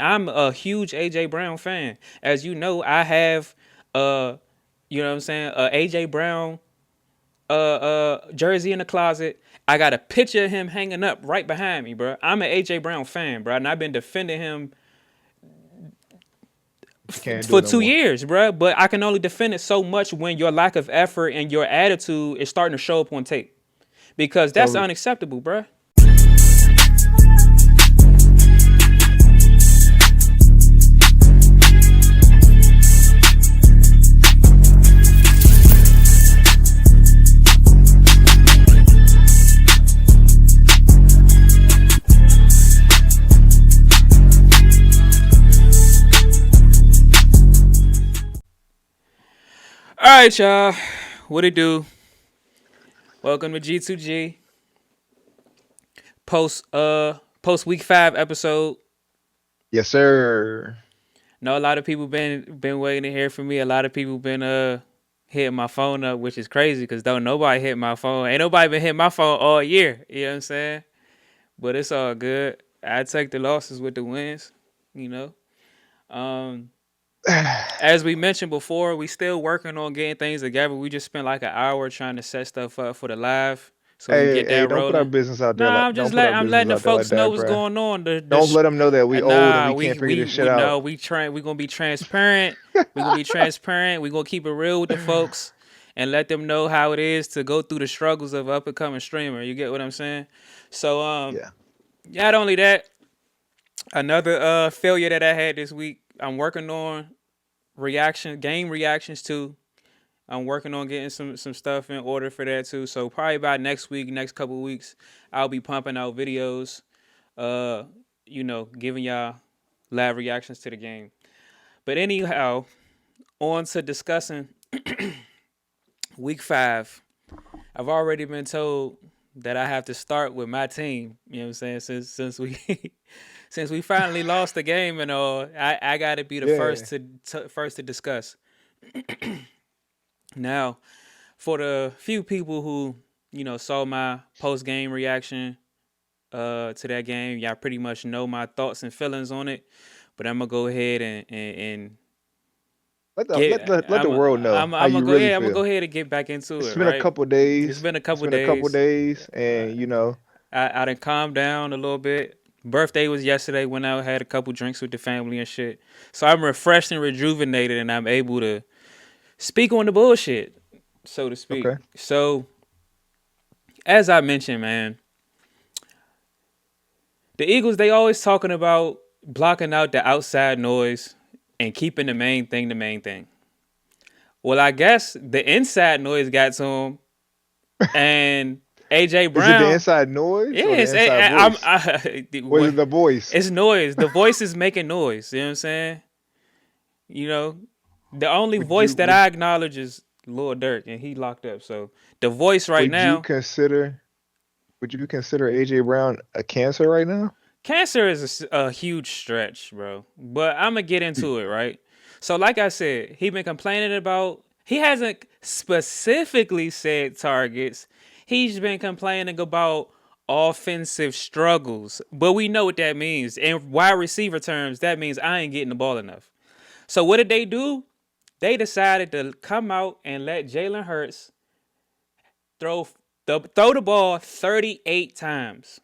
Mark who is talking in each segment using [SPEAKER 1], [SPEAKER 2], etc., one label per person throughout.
[SPEAKER 1] I'm a huge AJ Brown fan. As you know, I have uh you know what I'm saying, AJ Brown jersey in the closet. I got a picture of him hanging up right behind me, bro. I'm an AJ Brown fan, bro, and I've been defending him
[SPEAKER 2] But you can't do
[SPEAKER 1] for
[SPEAKER 2] it no
[SPEAKER 1] two
[SPEAKER 2] more.
[SPEAKER 1] years, bro. But I can only defend it so much when your lack of effort and your attitude is starting to show up on tape, because that's
[SPEAKER 2] So,
[SPEAKER 1] unacceptable, bro. All right, y'all. What it do? Welcome to G2G post week 5 episode.
[SPEAKER 2] yes, sir.
[SPEAKER 1] Know a lot of people been waiting to hear from me. A lot of people been hitting my phone up, which is crazy because don't nobody hit my phone. Ain't nobody been hitting my phone all year. You know what I'm saying? But it's all good. I take the losses with the wins. You know. Um, as we mentioned before, we still working on getting things together. We just spent like an hour trying to set stuff up for the live so we can
[SPEAKER 2] Hey,
[SPEAKER 1] get
[SPEAKER 2] hey,
[SPEAKER 1] that
[SPEAKER 2] don't put our
[SPEAKER 1] rolling.
[SPEAKER 2] business out there
[SPEAKER 1] Nah,
[SPEAKER 2] like. Don't put our
[SPEAKER 1] I'm
[SPEAKER 2] business
[SPEAKER 1] letting the
[SPEAKER 2] out there like
[SPEAKER 1] folks know
[SPEAKER 2] that,
[SPEAKER 1] what's
[SPEAKER 2] bruh.
[SPEAKER 1] going on.
[SPEAKER 2] Don't let them know that we old and
[SPEAKER 1] Nah,
[SPEAKER 2] we can't figure this shit out.
[SPEAKER 1] we gonna be transparent. We gonna be transparent. We gonna keep it real with the folks and let them know how it is to go through the struggles of up and coming streamer. You get what I'm saying? So
[SPEAKER 2] Yeah.
[SPEAKER 1] not only that, another failure that I had this week. I'm working on game reactions too. I'm working on getting some stuff in order for that too. So probably by next week, next couple of weeks, I'll be pumping out videos. Uh, giving y'all live reactions to the game. But anyhow, on to discussing week 5. I've already been told that I have to start with my team. You know what I'm saying? Since we since we finally lost the game and all, I got to be the
[SPEAKER 2] Yeah.
[SPEAKER 1] first to discuss. Now, for the few people who saw my post game reaction to that game, y'all pretty much know my thoughts and feelings on it. But I'm gonna go ahead and
[SPEAKER 2] Let the world know how you really
[SPEAKER 1] I'm gonna go
[SPEAKER 2] feel.
[SPEAKER 1] ahead and get back into
[SPEAKER 2] It's
[SPEAKER 1] it.
[SPEAKER 2] been a
[SPEAKER 1] Right,
[SPEAKER 2] couple
[SPEAKER 1] it's
[SPEAKER 2] days.
[SPEAKER 1] been a
[SPEAKER 2] It's
[SPEAKER 1] couple
[SPEAKER 2] been a couple
[SPEAKER 1] days.
[SPEAKER 2] days,
[SPEAKER 1] Uh,
[SPEAKER 2] and
[SPEAKER 1] I done calmed down a little bit. Birthday was yesterday. Went out, had a couple drinks with the family and shit. So I'm refreshed and rejuvenated, and I'm able to speak on the bullshit, so to speak.
[SPEAKER 2] okay.
[SPEAKER 1] So as I mentioned, man, the Eagles, they always talking about blocking out the outside noise and keeping the main thing. Well, I guess the inside noise got to him, and AJ
[SPEAKER 2] Is it the
[SPEAKER 1] Brown.
[SPEAKER 2] inside noise or the
[SPEAKER 1] Yes,
[SPEAKER 2] inside voice? Or is
[SPEAKER 1] what-
[SPEAKER 2] it the voice?
[SPEAKER 1] it's noise. The voice is making noise. You know what I'm saying? You know, the only
[SPEAKER 2] Would
[SPEAKER 1] voice
[SPEAKER 2] you
[SPEAKER 1] that
[SPEAKER 2] would
[SPEAKER 1] I acknowledge is Lil Durk, and he locked up. So the voice right
[SPEAKER 2] would you
[SPEAKER 1] now,
[SPEAKER 2] consider would you consider AJ Brown a cancer right now?
[SPEAKER 1] cancer is a huge stretch, bro. But I'm gonna get into it, right? So, like I said, he been complaining about. He hasn't specifically said targets. He's been complaining about offensive struggles, but we know what that means. In wide receiver terms, that means I ain't getting the ball enough. So, what did they do? They decided to come out and let Jalen Hurts throw throw the ball 38 times.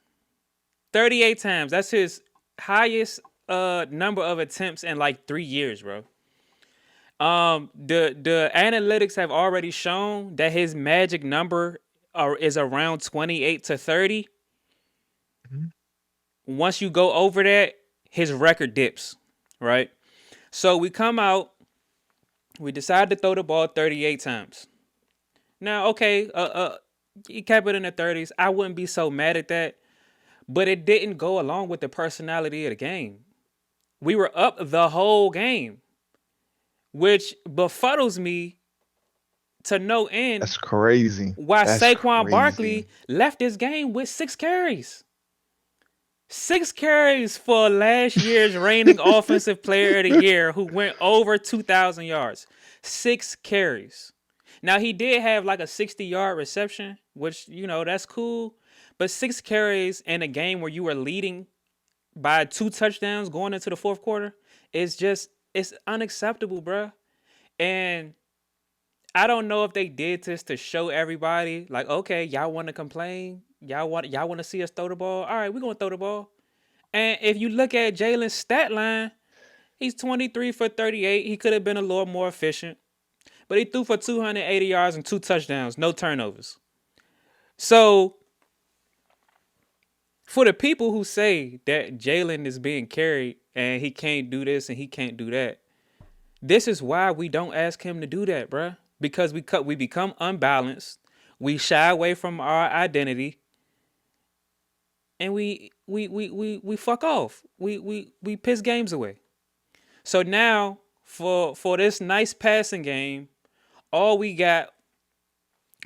[SPEAKER 1] 38 times. That's his highest number of attempts in like 3 years, bro. The analytics have already shown that his magic number is around 28 to 30.
[SPEAKER 2] Mhm.
[SPEAKER 1] Once you go over that, his record dips, right? So we come out, we decide to throw the ball 38 times. Now, okay, he kept it in the 30s. I wouldn't be so mad at that, but it didn't go along with the personality of the game. We were up the whole game, which befuddles me to no end.
[SPEAKER 2] That's crazy.
[SPEAKER 1] Why
[SPEAKER 2] That's
[SPEAKER 1] Saquon Barkley
[SPEAKER 2] crazy.
[SPEAKER 1] left this game with 6 carries. 6 carries for last year's reigning offensive player of the year who went over 2,000 yards. 6 carries. Now, he did have like a 60-yard reception, which, that's cool. But 6 carries in a game where you were leading by 2 touchdowns going into the fourth quarter, it's unacceptable, bro. And I don't know if they did this to show everybody, like, okay, y'all want to complain, y'all want to see us throw the ball. All right, we're gonna throw the ball. And if you look at Jalen's stat line, he's 23 for 38. He could have been a little more efficient, but he threw for 280 yards and 2 touchdowns, no turnovers. So for the people who say that Jalen is being carried and he can't do this and he can't do that, this is why we don't ask him to do that, bruh. Because we become unbalanced, we shy away from our identity, and we fuck off. We piss games away. So now for this nice passing game, all we got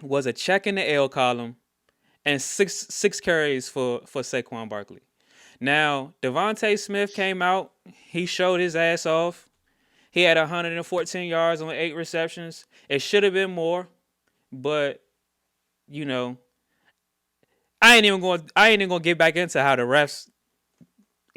[SPEAKER 1] was a check in the L column and six carries for Saquon Barkley. Now Devontae Smith came out. He showed his ass off. He had 114 yards on 8 receptions. It should have been more, but you know, I ain't even gonna get back into how the refs.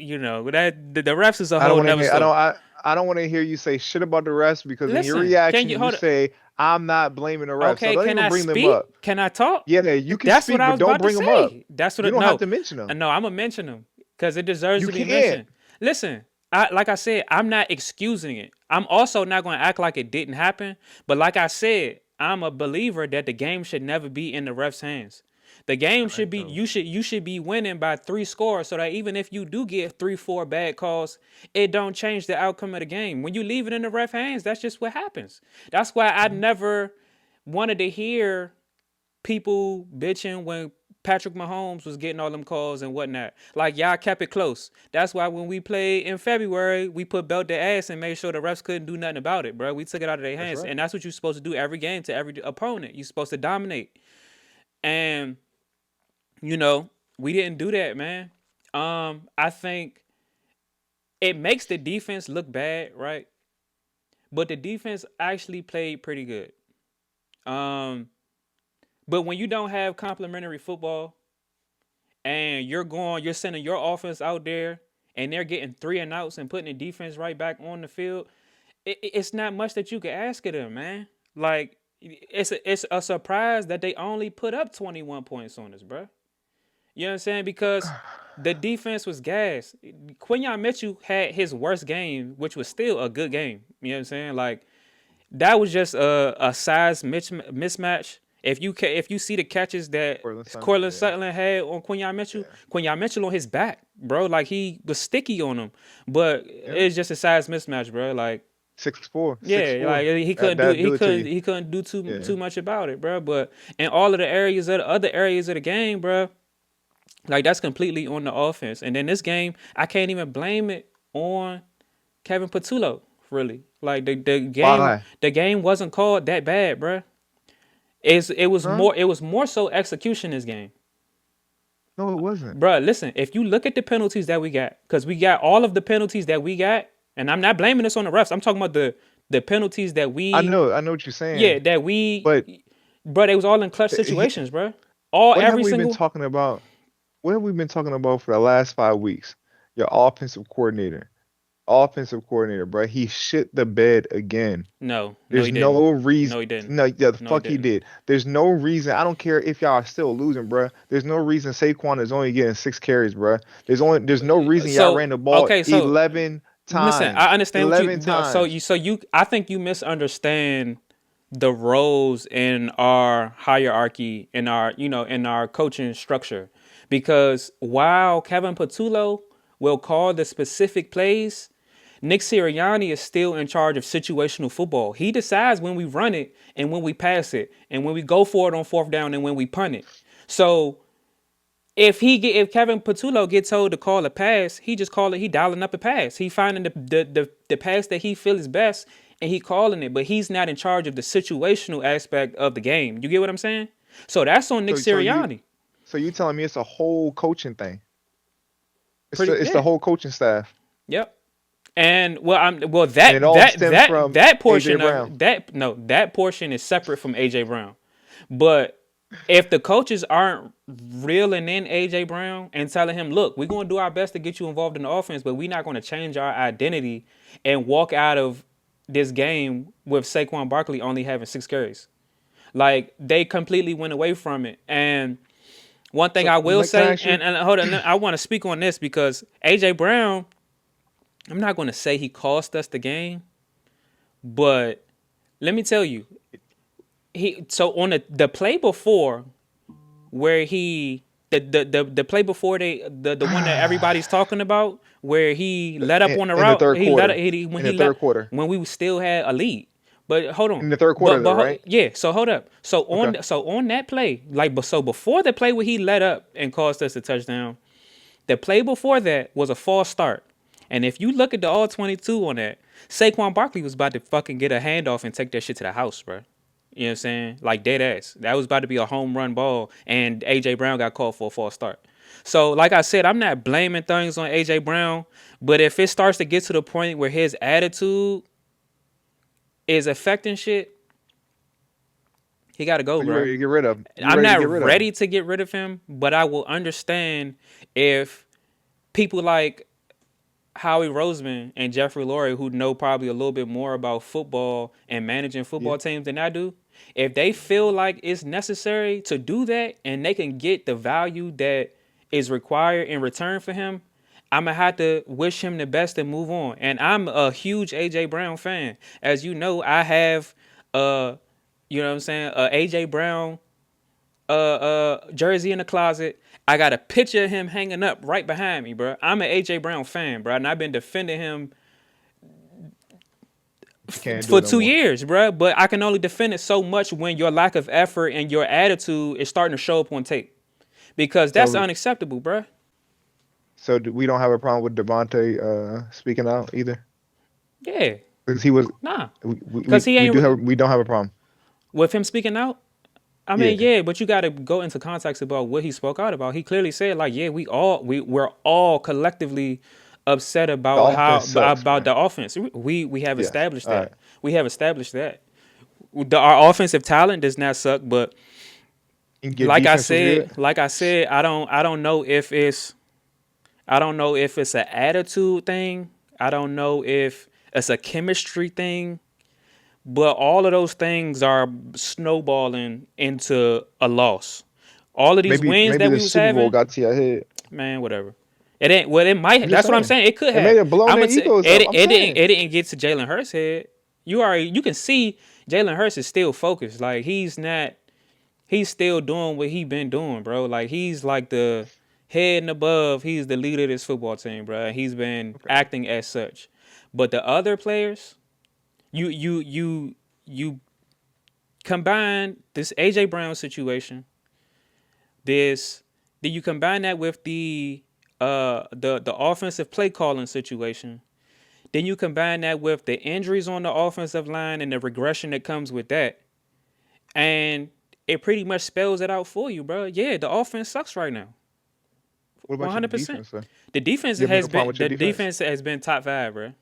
[SPEAKER 1] That the refs is a
[SPEAKER 2] I don't
[SPEAKER 1] whole
[SPEAKER 2] want to
[SPEAKER 1] nother
[SPEAKER 2] hear.
[SPEAKER 1] story.
[SPEAKER 2] I don't want to hear you say shit about the refs because in your
[SPEAKER 1] Listen, can
[SPEAKER 2] reaction
[SPEAKER 1] you
[SPEAKER 2] you
[SPEAKER 1] hold?
[SPEAKER 2] say I'm not blaming the refs. So
[SPEAKER 1] Okay,
[SPEAKER 2] don't
[SPEAKER 1] can
[SPEAKER 2] even
[SPEAKER 1] I
[SPEAKER 2] bring them
[SPEAKER 1] speak?
[SPEAKER 2] up.
[SPEAKER 1] Can I talk?
[SPEAKER 2] Yeah, you can
[SPEAKER 1] That's what
[SPEAKER 2] speak,
[SPEAKER 1] I
[SPEAKER 2] but
[SPEAKER 1] was
[SPEAKER 2] don't
[SPEAKER 1] about to
[SPEAKER 2] bring them up.
[SPEAKER 1] say. That's what
[SPEAKER 2] You
[SPEAKER 1] it,
[SPEAKER 2] don't have
[SPEAKER 1] no,
[SPEAKER 2] to mention them.
[SPEAKER 1] no. I'm gonna mention them because it deserves
[SPEAKER 2] You
[SPEAKER 1] to be
[SPEAKER 2] can't.
[SPEAKER 1] mentioned. Listen, like I said, I'm not excusing it. I'm also not going to act like it didn't happen. But like I said, I'm a believer that the game should never be in the refs' hands. The game
[SPEAKER 2] All right,
[SPEAKER 1] should be
[SPEAKER 2] so
[SPEAKER 1] you should be winning by 3 scores so that even if you do get 3, 4 bad calls, it don't change the outcome of the game. When you leave it in the ref hands, that's just what happens. That's why I
[SPEAKER 2] mhm.
[SPEAKER 1] never wanted to hear people bitching when Patrick Mahomes was getting all them calls and whatnot. Like y'all kept it close. That's why when we played in February, we put belt their ass and made sure the refs couldn't do nothing about it, bro. We took it out of their
[SPEAKER 2] That's
[SPEAKER 1] hands,
[SPEAKER 2] right.
[SPEAKER 1] and that's what you're supposed to do every game to every opponent. You're supposed to dominate, and you know we didn't do that, man. I think it makes the defense look bad, right? But the defense actually played pretty good. Um, but when you don't have complementary football and you're sending your offense out there and they're getting 3 and outs and putting the defense right back on the field, it's not much that you can ask of them, man. Like it's a surprise that they only put up 21 points on us, bro. You know what I'm saying? Because the defense was gas. Quinyon Mitchell had his worst game, which was still a good game. You know what I'm saying? Like that was just a size mismatch. If you see the catches that
[SPEAKER 2] Portland Suns.
[SPEAKER 1] Cortland
[SPEAKER 2] Yeah,
[SPEAKER 1] Sutton had on
[SPEAKER 2] yeah,
[SPEAKER 1] Quinyon Mitchell on his back, bro, like he was sticky on him. But
[SPEAKER 2] yeah.
[SPEAKER 1] it's just a size mismatch, bro. Like
[SPEAKER 2] 6'4", six
[SPEAKER 1] yeah, like
[SPEAKER 2] four.
[SPEAKER 1] he couldn't do
[SPEAKER 2] That
[SPEAKER 1] he
[SPEAKER 2] do it to
[SPEAKER 1] couldn't
[SPEAKER 2] you.
[SPEAKER 1] he couldn't do too
[SPEAKER 2] Yeah.
[SPEAKER 1] too much about it, bro. But in all of the areas of the other areas of the game, bro, like that's completely on the offense. And then this game, I can't even blame it on Kevin Patullo, really. Like
[SPEAKER 2] Why?
[SPEAKER 1] the game wasn't called that bad, bro.
[SPEAKER 2] Huh?
[SPEAKER 1] It was more so execution this game.
[SPEAKER 2] No, it wasn't.
[SPEAKER 1] Bro, listen, if you look at the penalties that we got, because we got all of the penalties that we got, and I'm not blaming this on the refs. I'm talking about the penalties that we
[SPEAKER 2] I know what you're
[SPEAKER 1] yeah,
[SPEAKER 2] saying,
[SPEAKER 1] that we
[SPEAKER 2] but
[SPEAKER 1] bro, they was all in clutch
[SPEAKER 2] he,
[SPEAKER 1] situations, bro. All
[SPEAKER 2] what have
[SPEAKER 1] every
[SPEAKER 2] we been
[SPEAKER 1] single
[SPEAKER 2] talking about? What have we been talking about for the last 5 weeks? Your offensive coordinator. Offensive coordinator, bro. He shit the bed again.
[SPEAKER 1] no, he
[SPEAKER 2] There's
[SPEAKER 1] didn't.
[SPEAKER 2] no reason.
[SPEAKER 1] No, he didn't.
[SPEAKER 2] No, yeah, the
[SPEAKER 1] No, he
[SPEAKER 2] fuck he
[SPEAKER 1] didn't.
[SPEAKER 2] did. There's no reason. I don't care if y'all are still losing, bro. There's no reason Saquon is only getting 6 carries, bro. There's no reason y'all ran
[SPEAKER 1] So
[SPEAKER 2] the ball
[SPEAKER 1] okay, so
[SPEAKER 2] 11
[SPEAKER 1] listen, I
[SPEAKER 2] times.
[SPEAKER 1] understand what you
[SPEAKER 2] 11
[SPEAKER 1] no,
[SPEAKER 2] times.
[SPEAKER 1] so you I think you misunderstand the roles in our hierarchy in our in our coaching structure because while Kevin Patullo will call the specific plays, Nick Sirianni is still in charge of situational football. He decides when we run it and when we pass it and when we go for it on fourth down and when we punt it. So if Kevin Patullo gets told to call a pass, he just call it. He dialing up a pass. He finding the pass that he feels is best, and he calling it. But he's not in charge of the situational aspect of the game. You get what I'm saying? So that's on Nick
[SPEAKER 2] So so you
[SPEAKER 1] Sirianni.
[SPEAKER 2] so you telling me it's a whole coaching thing.
[SPEAKER 1] Pretty
[SPEAKER 2] It's the
[SPEAKER 1] yeah.
[SPEAKER 2] whole coaching staff.
[SPEAKER 1] Yep. And well
[SPEAKER 2] And it all stems from
[SPEAKER 1] that
[SPEAKER 2] AJ
[SPEAKER 1] portion of
[SPEAKER 2] Brown.
[SPEAKER 1] that no that portion is separate from AJ Brown, but If the coaches aren't reeling in AJ Brown and telling him, look, we're going to do our best to get you involved in the offense, but we're not going to change our identity and walk out of this game with Saquon Barkley only having 6 carries. Like, they completely went away from it. And one thing
[SPEAKER 2] So
[SPEAKER 1] I will
[SPEAKER 2] like, can I
[SPEAKER 1] say,
[SPEAKER 2] ask you?
[SPEAKER 1] and hold on, I want to speak on this because AJ Brown, I'm not going to say he cost us the game, but let me tell you, on the play before where the play before the one that everybody's talking about where he let up on the
[SPEAKER 2] In the
[SPEAKER 1] route
[SPEAKER 2] third quarter. In
[SPEAKER 1] when
[SPEAKER 2] the
[SPEAKER 1] he let
[SPEAKER 2] third quarter.
[SPEAKER 1] when we still had a lead. But hold on.
[SPEAKER 2] In the third quarter, though, right?
[SPEAKER 1] Yeah, so hold up.
[SPEAKER 2] Okay.
[SPEAKER 1] So on that play, so before the play where he let up and caused us a touchdown, the play before that was a false start. And if you look at the all 22 on that, Saquon Barkley was about to fucking get a handoff and take that shit to the house, bro. You know what I'm saying? Like dead ass. That was about to be a home run ball, and AJ Brown got called for a false start. So, like I said, I'm not blaming things on AJ Brown, but if it starts to get to the point where his attitude is affecting shit, he got to go,
[SPEAKER 2] So you
[SPEAKER 1] bro.
[SPEAKER 2] ready to get rid of him? You
[SPEAKER 1] I'm
[SPEAKER 2] ready to
[SPEAKER 1] not
[SPEAKER 2] get rid of him?
[SPEAKER 1] ready to get rid of him, but I will understand if people like Howie Roseman and Jeffrey Lurie, who know probably a little bit more about football and managing
[SPEAKER 2] Yeah.
[SPEAKER 1] football teams than I do, if they feel like it's necessary to do that and they can get the value that is required in return for him, I'm gonna have to wish him the best and move on. And I'm a huge AJ Brown fan. As you know, I have you know what I'm saying, AJ Brown jersey in the closet. I got a picture of him hanging up right behind me, bro. I'm an AJ Brown fan, bro, and I've been defending him
[SPEAKER 2] You can't do
[SPEAKER 1] for
[SPEAKER 2] it no
[SPEAKER 1] two
[SPEAKER 2] more.
[SPEAKER 1] years, bro. But I can only defend it so much when your lack of effort and your attitude is starting to show up on tape, because that's
[SPEAKER 2] So
[SPEAKER 1] unacceptable, bro.
[SPEAKER 2] we don't have a problem with Devontae speaking out either.
[SPEAKER 1] Yeah,
[SPEAKER 2] Because he was
[SPEAKER 1] nah,
[SPEAKER 2] we,
[SPEAKER 1] because he ain't
[SPEAKER 2] we don't have a problem.
[SPEAKER 1] with him speaking out. I mean,
[SPEAKER 2] Yeah.
[SPEAKER 1] yeah, but you got to go into context about what he spoke out about. He clearly said, like, yeah, we're all collectively upset
[SPEAKER 2] The
[SPEAKER 1] about
[SPEAKER 2] offense sucks,
[SPEAKER 1] about
[SPEAKER 2] man.
[SPEAKER 1] the offense. We have
[SPEAKER 2] Yes.
[SPEAKER 1] established
[SPEAKER 2] All right.
[SPEAKER 1] that. We have established that our offensive talent does not suck, but
[SPEAKER 2] And your defense was good.
[SPEAKER 1] I don't know if it's an attitude thing. I don't know if it's a chemistry thing. But all of those things are snowballing into a loss. All of these wins
[SPEAKER 2] Maybe
[SPEAKER 1] that
[SPEAKER 2] the
[SPEAKER 1] we was
[SPEAKER 2] Super Bowl
[SPEAKER 1] having,
[SPEAKER 2] got to your head.
[SPEAKER 1] man, whatever. It ain't. Well, it might.
[SPEAKER 2] I'm just
[SPEAKER 1] That's what I'm
[SPEAKER 2] saying.
[SPEAKER 1] saying. It could
[SPEAKER 2] It may
[SPEAKER 1] have.
[SPEAKER 2] have blown
[SPEAKER 1] I'm
[SPEAKER 2] their
[SPEAKER 1] gonna say
[SPEAKER 2] egos up. I'm saying.
[SPEAKER 1] it didn't get to Jalen Hurts' head. You can see Jalen Hurts is still focused. Like he's not. He's still doing what he been doing, bro. Like he's like the head and above. He's the leader of this football team, bro. He's been
[SPEAKER 2] Okay.
[SPEAKER 1] acting as such. But the other players, you combine this AJ Brown situation, this then you combine that with the offensive play calling situation. Then you combine that with the injuries on the offensive line and the regression that comes with that. And it pretty much spells it out for you, bro. Yeah, the offense sucks right now.
[SPEAKER 2] What about your
[SPEAKER 1] 100%.
[SPEAKER 2] defense, sir?
[SPEAKER 1] The defense
[SPEAKER 2] You have
[SPEAKER 1] has
[SPEAKER 2] no problem
[SPEAKER 1] been
[SPEAKER 2] with your defense?
[SPEAKER 1] top 5, bro.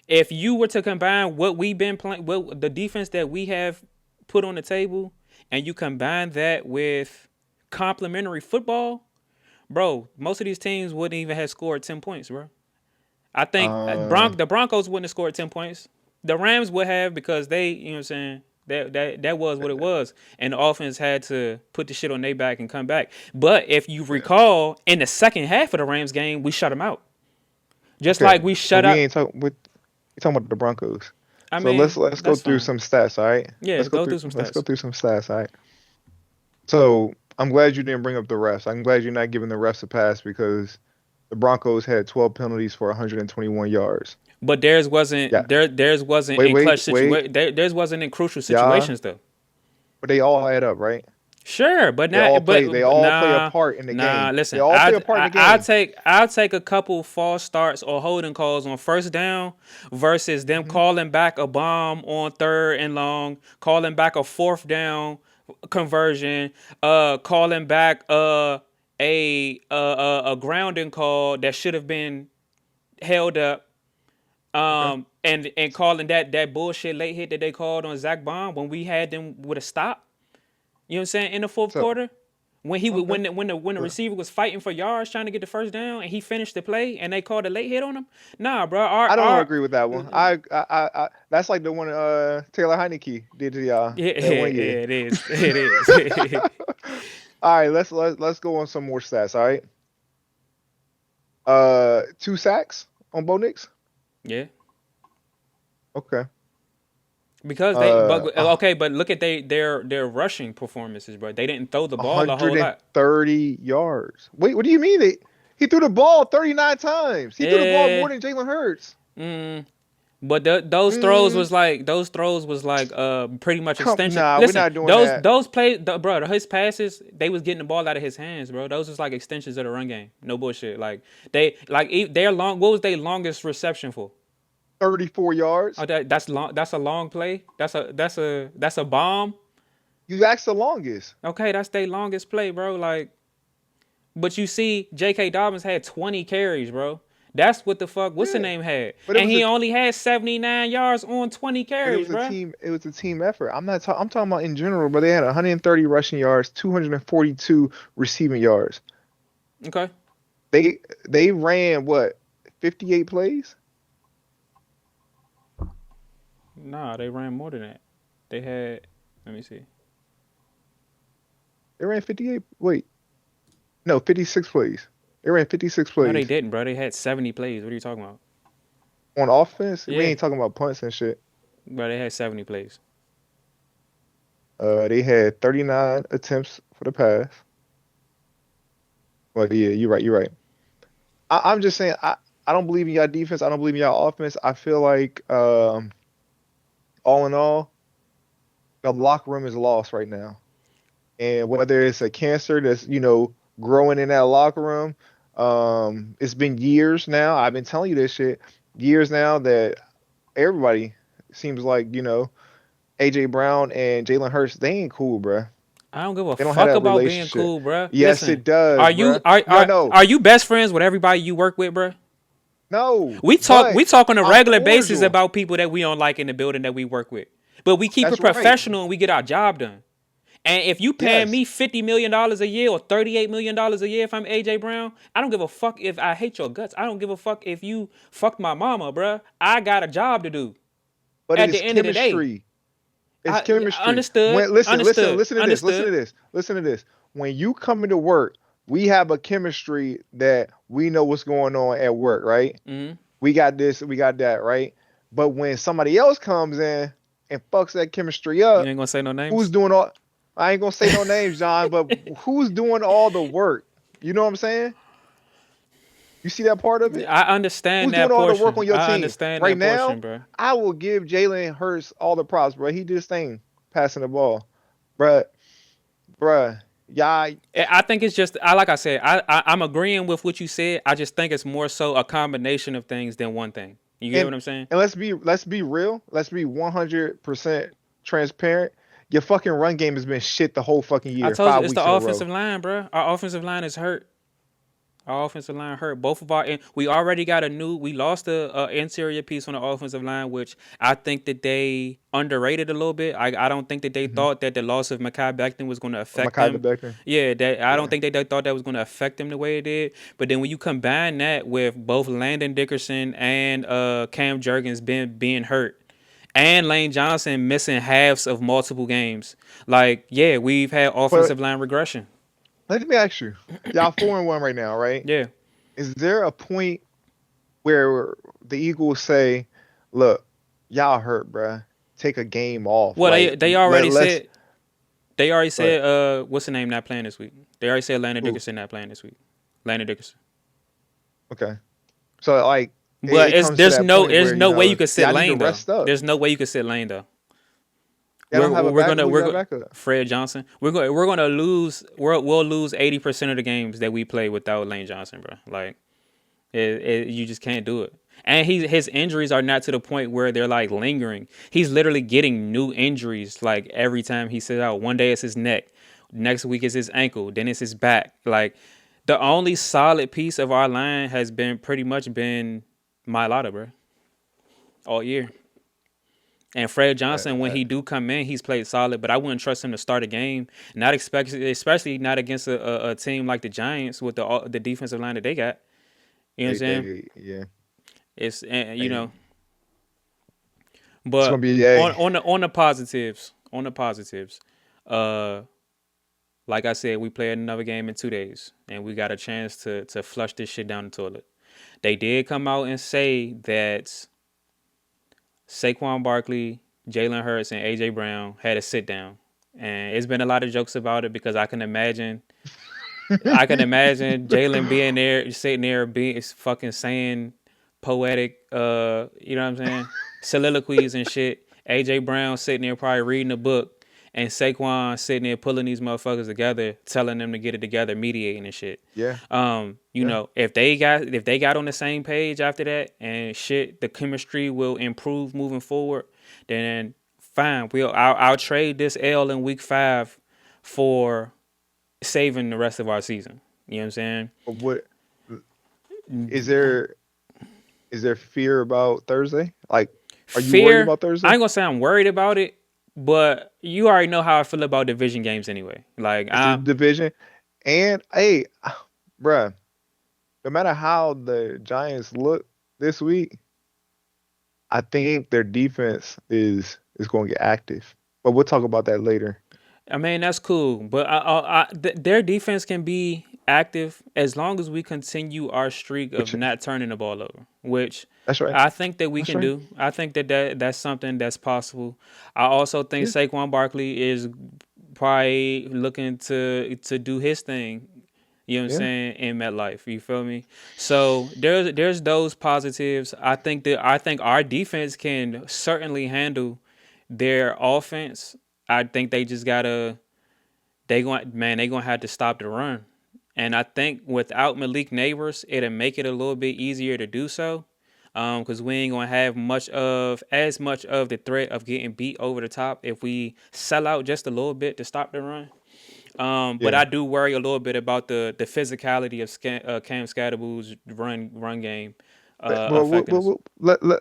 [SPEAKER 1] If you were to combine what we've been playing, what the defense that we have put on the table, and you combine that with complementary football, bro, most of these teams wouldn't even have scored 10 points, bro. I think
[SPEAKER 2] Uh,
[SPEAKER 1] The Broncos wouldn't have scored 10 points. The Rams would have because they, you know what I'm saying, that was what it was. And the offense had to put the shit on their back and come back. But if you recall, in the second half of the Rams game, we shut them out. Just
[SPEAKER 2] okay,
[SPEAKER 1] like we
[SPEAKER 2] but
[SPEAKER 1] shut
[SPEAKER 2] we
[SPEAKER 1] up.
[SPEAKER 2] ain't talking with we talking about the Broncos.
[SPEAKER 1] I
[SPEAKER 2] So
[SPEAKER 1] mean,
[SPEAKER 2] let's go
[SPEAKER 1] that's
[SPEAKER 2] through
[SPEAKER 1] fine.
[SPEAKER 2] some stats, all right?
[SPEAKER 1] Yeah, go through some
[SPEAKER 2] Let's go
[SPEAKER 1] stats.
[SPEAKER 2] through some stats, all right? So I'm glad you didn't bring up the refs. I'm glad you're not giving the refs a pass because the Broncos had 12 penalties for 121 yards.
[SPEAKER 1] But
[SPEAKER 2] Yeah.
[SPEAKER 1] theirs wasn't
[SPEAKER 2] Wait,
[SPEAKER 1] in
[SPEAKER 2] wait,
[SPEAKER 1] clutch
[SPEAKER 2] wait.
[SPEAKER 1] situation. Theirs wasn't in crucial
[SPEAKER 2] Yeah,
[SPEAKER 1] situations though.
[SPEAKER 2] but they all add up, right?
[SPEAKER 1] Sure, but not.
[SPEAKER 2] They
[SPEAKER 1] But
[SPEAKER 2] all play a
[SPEAKER 1] nah,
[SPEAKER 2] part in the
[SPEAKER 1] nah.
[SPEAKER 2] game. They
[SPEAKER 1] Listen,
[SPEAKER 2] all play a part in the game.
[SPEAKER 1] I'll take a couple false starts or holding calls on first down versus them
[SPEAKER 2] Hmm.
[SPEAKER 1] calling back a bomb on third and long, calling back a fourth down conversion, calling back a grounding call that should have been held up.
[SPEAKER 2] Okay.
[SPEAKER 1] And calling that bullshit late hit that they called on Zach Baum when we had them with a stop. You know what I'm saying? In the fourth
[SPEAKER 2] So
[SPEAKER 1] quarter, when he would
[SPEAKER 2] okay.
[SPEAKER 1] when the
[SPEAKER 2] But
[SPEAKER 1] receiver was fighting for yards trying to get the first down and he finished the play and they called a late hit on him. Nah, bro.
[SPEAKER 2] I don't
[SPEAKER 1] Our
[SPEAKER 2] agree with that one. I that's like the one Taylor Heineke did to y'all
[SPEAKER 1] yeah,
[SPEAKER 2] that
[SPEAKER 1] yeah,
[SPEAKER 2] one year.
[SPEAKER 1] it is. It is.
[SPEAKER 2] All right, let's go on some more stats. All right, 2 sacks on Bo Nix.
[SPEAKER 1] Yeah.
[SPEAKER 2] Okay.
[SPEAKER 1] Because they
[SPEAKER 2] Uh,
[SPEAKER 1] but okay, but look at their rushing performances, bro. They didn't throw the ball a whole lot.
[SPEAKER 2] 130 yards. Wait, what do you mean? He threw the ball 39 times. He threw the ball
[SPEAKER 1] Yeah.
[SPEAKER 2] more than Jalen Hurts.
[SPEAKER 1] But
[SPEAKER 2] Mm,
[SPEAKER 1] those throws was like pretty much extension.
[SPEAKER 2] nah, we're
[SPEAKER 1] Listen,
[SPEAKER 2] not doing that.
[SPEAKER 1] those plays, bro, his passes they was getting the ball out of his hands, bro. Those was like extensions of the run game. No bullshit. Like their long. What was their longest reception for?
[SPEAKER 2] 34
[SPEAKER 1] Oh,
[SPEAKER 2] yards.
[SPEAKER 1] that's long. That's a long play. That's a bomb.
[SPEAKER 2] You asked the longest.
[SPEAKER 1] Okay, that's their longest play, bro. Like, but you see, J.K. Dobbins had 20 carries, bro. That's what the fuck. What's the
[SPEAKER 2] Yeah,
[SPEAKER 1] name had,
[SPEAKER 2] but
[SPEAKER 1] and he only had 79 yards on 20
[SPEAKER 2] it
[SPEAKER 1] carries,
[SPEAKER 2] was a
[SPEAKER 1] bro.
[SPEAKER 2] team. It was a team effort. I'm talking about in general. But they had 130 rushing yards, 242 receiving yards.
[SPEAKER 1] Okay.
[SPEAKER 2] They ran what 58 plays.
[SPEAKER 1] Nah, they ran more than that. They had. Let me see.
[SPEAKER 2] They ran 58. Wait, no, 56 plays. They ran 56
[SPEAKER 1] No, they
[SPEAKER 2] plays
[SPEAKER 1] didn't, bro. They had 70 plays. What are you talking about?
[SPEAKER 2] on offense. We
[SPEAKER 1] Yeah,
[SPEAKER 2] ain't talking about punts and shit.
[SPEAKER 1] bro. They had 70 plays.
[SPEAKER 2] They had 39 attempts for the pass. Well, yeah, you're right. You're right. I'm just saying. I don't believe in y'all defense. I don't believe in y'all offense. I feel like all in all, the locker room is lost right now. And whether it's a cancer that's growing in that locker room, it's been years now. I've been telling you this shit years now that everybody seems like AJ Brown and Jalen Hurts, they ain't cool, bruh.
[SPEAKER 1] I don't give a
[SPEAKER 2] They don't have
[SPEAKER 1] fuck
[SPEAKER 2] that
[SPEAKER 1] about being
[SPEAKER 2] relationship.
[SPEAKER 1] cool, bro.
[SPEAKER 2] Yes,
[SPEAKER 1] Listen,
[SPEAKER 2] it does,
[SPEAKER 1] are you
[SPEAKER 2] bruh. No, no,
[SPEAKER 1] are you best friends with everybody you work with, bro?
[SPEAKER 2] no.
[SPEAKER 1] We
[SPEAKER 2] But
[SPEAKER 1] talk on a
[SPEAKER 2] I'm
[SPEAKER 1] regular basis
[SPEAKER 2] cordial.
[SPEAKER 1] about people that we don't like in the building that we work with, but we keep it
[SPEAKER 2] That's right.
[SPEAKER 1] professional and we get our job done. And if you paying
[SPEAKER 2] Yes.
[SPEAKER 1] me $50 million a year or $38 million a year if I'm AJ Brown, I don't give a fuck if I hate your guts. I don't give a fuck if you fucked my mama, bruh. I got a job to do.
[SPEAKER 2] But it
[SPEAKER 1] At the
[SPEAKER 2] is
[SPEAKER 1] end of the day,
[SPEAKER 2] chemistry. It's
[SPEAKER 1] I
[SPEAKER 2] chemistry.
[SPEAKER 1] understood,
[SPEAKER 2] When
[SPEAKER 1] understood,
[SPEAKER 2] listen to this, listen to
[SPEAKER 1] understood.
[SPEAKER 2] this, listen to this. When you come into work, we have a chemistry that we know what's going on at work, right?
[SPEAKER 1] Mm-hmm.
[SPEAKER 2] We got this, we got that, right? But when somebody else comes in and fucks that chemistry
[SPEAKER 1] You
[SPEAKER 2] up,
[SPEAKER 1] ain't gonna say no
[SPEAKER 2] who's
[SPEAKER 1] names.
[SPEAKER 2] doing all? I ain't gonna say no names, John, but who's doing all the work? You know what I'm saying? You see that part of it?
[SPEAKER 1] I understand
[SPEAKER 2] Who's doing
[SPEAKER 1] that
[SPEAKER 2] all the work
[SPEAKER 1] portion.
[SPEAKER 2] on your
[SPEAKER 1] I
[SPEAKER 2] team?
[SPEAKER 1] understand
[SPEAKER 2] Right
[SPEAKER 1] that portion,
[SPEAKER 2] now,
[SPEAKER 1] bro.
[SPEAKER 2] I will give Jalen Hurts all the props, bro. He did his thing passing the ball. Bruh, bruh. Yeah,
[SPEAKER 1] I think it's just like I said. I'm agreeing with what you said. I just think it's more so a combination of things than one thing. You get
[SPEAKER 2] and
[SPEAKER 1] what I'm saying?
[SPEAKER 2] let's be real. Let's be 100% transparent. Your fucking run game has been shit the whole fuking
[SPEAKER 1] I
[SPEAKER 2] year,
[SPEAKER 1] told you
[SPEAKER 2] five
[SPEAKER 1] it's
[SPEAKER 2] weeks
[SPEAKER 1] the
[SPEAKER 2] in a row.
[SPEAKER 1] offensive line, bro. Our offensive line is hurt. Our offensive line hurt. Both of our, and we already got we lost a interior piece on the offensive line, which I think that they underrated a little bit. I don't think that they
[SPEAKER 2] Mm-hmm.
[SPEAKER 1] thought that the loss of Mekhi Becton was going to affect
[SPEAKER 2] Makai
[SPEAKER 1] them.
[SPEAKER 2] Becton.
[SPEAKER 1] Yeah, that I don't
[SPEAKER 2] Yeah.
[SPEAKER 1] think they thought that was going to affect them the way it did. But then when you combine that with both Landon Dickerson and Cam Jurgens being hurt, and Lane Johnson missing halves of multiple games, like yeah, we've had
[SPEAKER 2] But
[SPEAKER 1] offensive line regression.
[SPEAKER 2] let me ask you, y'all 4-1 right now, right?
[SPEAKER 1] Yeah.
[SPEAKER 2] Is there a point where the Eagles say, "Look, y'all hurt, bruh. Take a game off.
[SPEAKER 1] Well,
[SPEAKER 2] Like
[SPEAKER 1] they already
[SPEAKER 2] let's."
[SPEAKER 1] said They already
[SPEAKER 2] But
[SPEAKER 1] said, what's the name not playing this week? They already said Landon
[SPEAKER 2] who?
[SPEAKER 1] Dickerson not playing this week. Landon Dickerson.
[SPEAKER 2] Okay. So like
[SPEAKER 1] But
[SPEAKER 2] it
[SPEAKER 1] it's
[SPEAKER 2] comes to that point
[SPEAKER 1] there's
[SPEAKER 2] where
[SPEAKER 1] no way you could sit
[SPEAKER 2] y'all need to
[SPEAKER 1] Lane though.
[SPEAKER 2] rest up.
[SPEAKER 1] There's no way you could sit Lane though.
[SPEAKER 2] Y'all don't have a back. Who
[SPEAKER 1] We're
[SPEAKER 2] y'all
[SPEAKER 1] going
[SPEAKER 2] backup?
[SPEAKER 1] Fred Johnson. We're gonna lose. We'll lose 80% of the games that we play without Lane Johnson, bro. Like you just can't do it. And his injuries are not to the point where they're like lingering. He's literally getting new injuries like every time he sits out. One day it's his neck, next week it's his ankle, then it's his back. Like the only solid piece of our line has been pretty much been Mailata, bro, all year. And Fred
[SPEAKER 2] Uh,
[SPEAKER 1] Johnson, when
[SPEAKER 2] uh,
[SPEAKER 1] he do come in, he's played solid, but I wouldn't trust him to start a game. Not expect, especially not against a team like the Giants with the defensive line that they got. You know what I'm saying?
[SPEAKER 2] yeah.
[SPEAKER 1] It's
[SPEAKER 2] Hey, it's gonna
[SPEAKER 1] but
[SPEAKER 2] be a
[SPEAKER 1] on the positives, uh, like I said, we play another game in 2 days, and we got a chance to flush this shit down the toilet. They did come out and say that Saquon Barkley, Jalen Hurts, and AJ Brown had a sit down, and it's been a lot of jokes about it because I can imagine Jalen being there, sitting there, being fucking saying poetic, you know what I'm saying, soliloquies and shit. AJ Brown sitting there probably reading a book, and Saquon sitting there pulling these motherfuckers together, telling them to get it together, mediating and shit.
[SPEAKER 2] yeah, yeah.
[SPEAKER 1] If they got on the same page after that and shit, the chemistry will improve moving forward. Then fine, I'll trade this L in week 5 for saving the rest of our season. You know what I'm saying?
[SPEAKER 2] But what is there? Is there fear about Thursday? Like, are you worried
[SPEAKER 1] Fear.
[SPEAKER 2] about
[SPEAKER 1] I
[SPEAKER 2] Thursday?
[SPEAKER 1] ain't gonna say I'm worried about it, but you already know how I feel about division games anyway. Like
[SPEAKER 2] It's the
[SPEAKER 1] I,
[SPEAKER 2] division, and hey, bruh, no matter how the Giants look this week, I think their defense is going to get active. But we'll talk about that later.
[SPEAKER 1] I mean that's cool, but their defense can be active as long as we continue our streak of
[SPEAKER 2] Which
[SPEAKER 1] not turning the ball over, which
[SPEAKER 2] that's right.
[SPEAKER 1] I think that we
[SPEAKER 2] That's
[SPEAKER 1] can
[SPEAKER 2] right.
[SPEAKER 1] do. I think that's something that's possible. I also think
[SPEAKER 2] Yeah.
[SPEAKER 1] Saquon Barkley is probably looking to do his thing. You know what I'm
[SPEAKER 2] Yeah.
[SPEAKER 1] saying, in MetLife. You feel me? So there's those positives. I think our defense can certainly handle their offense. I think they just gotta they gonna have to stop the run. And I think without Malik Neighbors, it'll make it a little bit easier to do so. Because we ain't gonna have as much of the threat of getting beat over the top if we sell out just a little bit to stop the run. But
[SPEAKER 2] Yeah.
[SPEAKER 1] I do worry a little bit about the physicality of Cam Scadaboo's run game affecting us.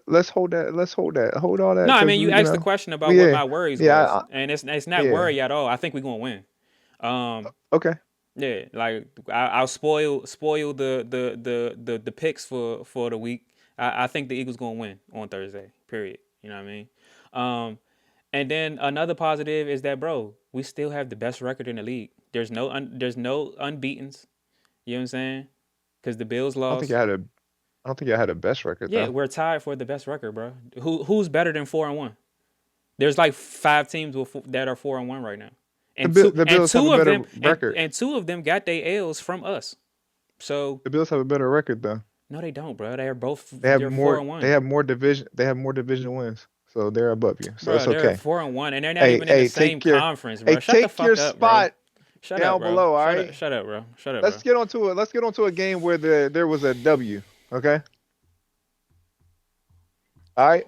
[SPEAKER 2] Let's hold that. Let's hold that. Hold all that
[SPEAKER 1] No, I
[SPEAKER 2] because
[SPEAKER 1] mean you
[SPEAKER 2] you
[SPEAKER 1] asked the
[SPEAKER 2] know
[SPEAKER 1] question about
[SPEAKER 2] we
[SPEAKER 1] what
[SPEAKER 2] yeah
[SPEAKER 1] my worries
[SPEAKER 2] yeah
[SPEAKER 1] was, and it's not
[SPEAKER 2] yeah
[SPEAKER 1] worry at all. I think we're gonna win. Um,
[SPEAKER 2] okay.
[SPEAKER 1] yeah, like I'll spoil the picks for the week. I think the Eagles gonna win on Thursday. Period. You know what I mean? Um, and then another positive is that, bro, we still have the best record in the league. There's no unbeaten's. You know what I'm saying? Because the Bills
[SPEAKER 2] I don't think
[SPEAKER 1] lost.
[SPEAKER 2] I don't think I had a best record
[SPEAKER 1] Yeah,
[SPEAKER 2] though.
[SPEAKER 1] we're tied for the best record, bro. Who's better than 4-1? There's like 5 teams that are 4-1 right now, and two
[SPEAKER 2] The
[SPEAKER 1] and
[SPEAKER 2] Bills have a
[SPEAKER 1] two of them
[SPEAKER 2] better record.
[SPEAKER 1] and two of them got their L's from us. So
[SPEAKER 2] The Bills have a better record though.
[SPEAKER 1] no, they don't, bro. They're both
[SPEAKER 2] They have
[SPEAKER 1] they're four
[SPEAKER 2] more.
[SPEAKER 1] and
[SPEAKER 2] They
[SPEAKER 1] one,
[SPEAKER 2] have more division. They have more division wins, so they're above you. So
[SPEAKER 1] bro.
[SPEAKER 2] it's
[SPEAKER 1] They're
[SPEAKER 2] okay.
[SPEAKER 1] 4-1, and they're not even in the
[SPEAKER 2] Hey,
[SPEAKER 1] same conference,
[SPEAKER 2] hey,
[SPEAKER 1] bro. Shut the
[SPEAKER 2] take your
[SPEAKER 1] fuck up, bro.
[SPEAKER 2] spot
[SPEAKER 1] Shut up,
[SPEAKER 2] down
[SPEAKER 1] bro.
[SPEAKER 2] below. All
[SPEAKER 1] Shut up.
[SPEAKER 2] right.
[SPEAKER 1] Shut up, bro. Shut up, bro.
[SPEAKER 2] Let's get on to a game where there was a W. Okay. All right.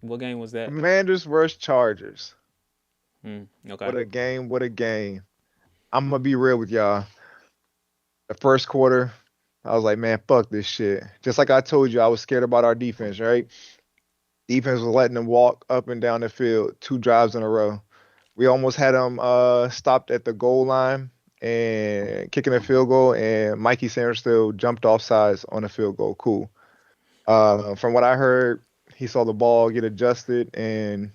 [SPEAKER 1] What game was that?
[SPEAKER 2] Commanders versus Chargers.
[SPEAKER 1] Okay.
[SPEAKER 2] What a game. What a game. I'm gonna be real with y'all. The first quarter, I was like, man, fuck this shit. Just like I told you, I was scared about our defense, right? Defense was letting them walk up and down the field 2 drives in a row. We almost had them stopped at the goal line and kicking a field goal, and Mikey Sanders still jumped off sides on a field goal. Cool. From what I heard, he saw the ball get adjusted and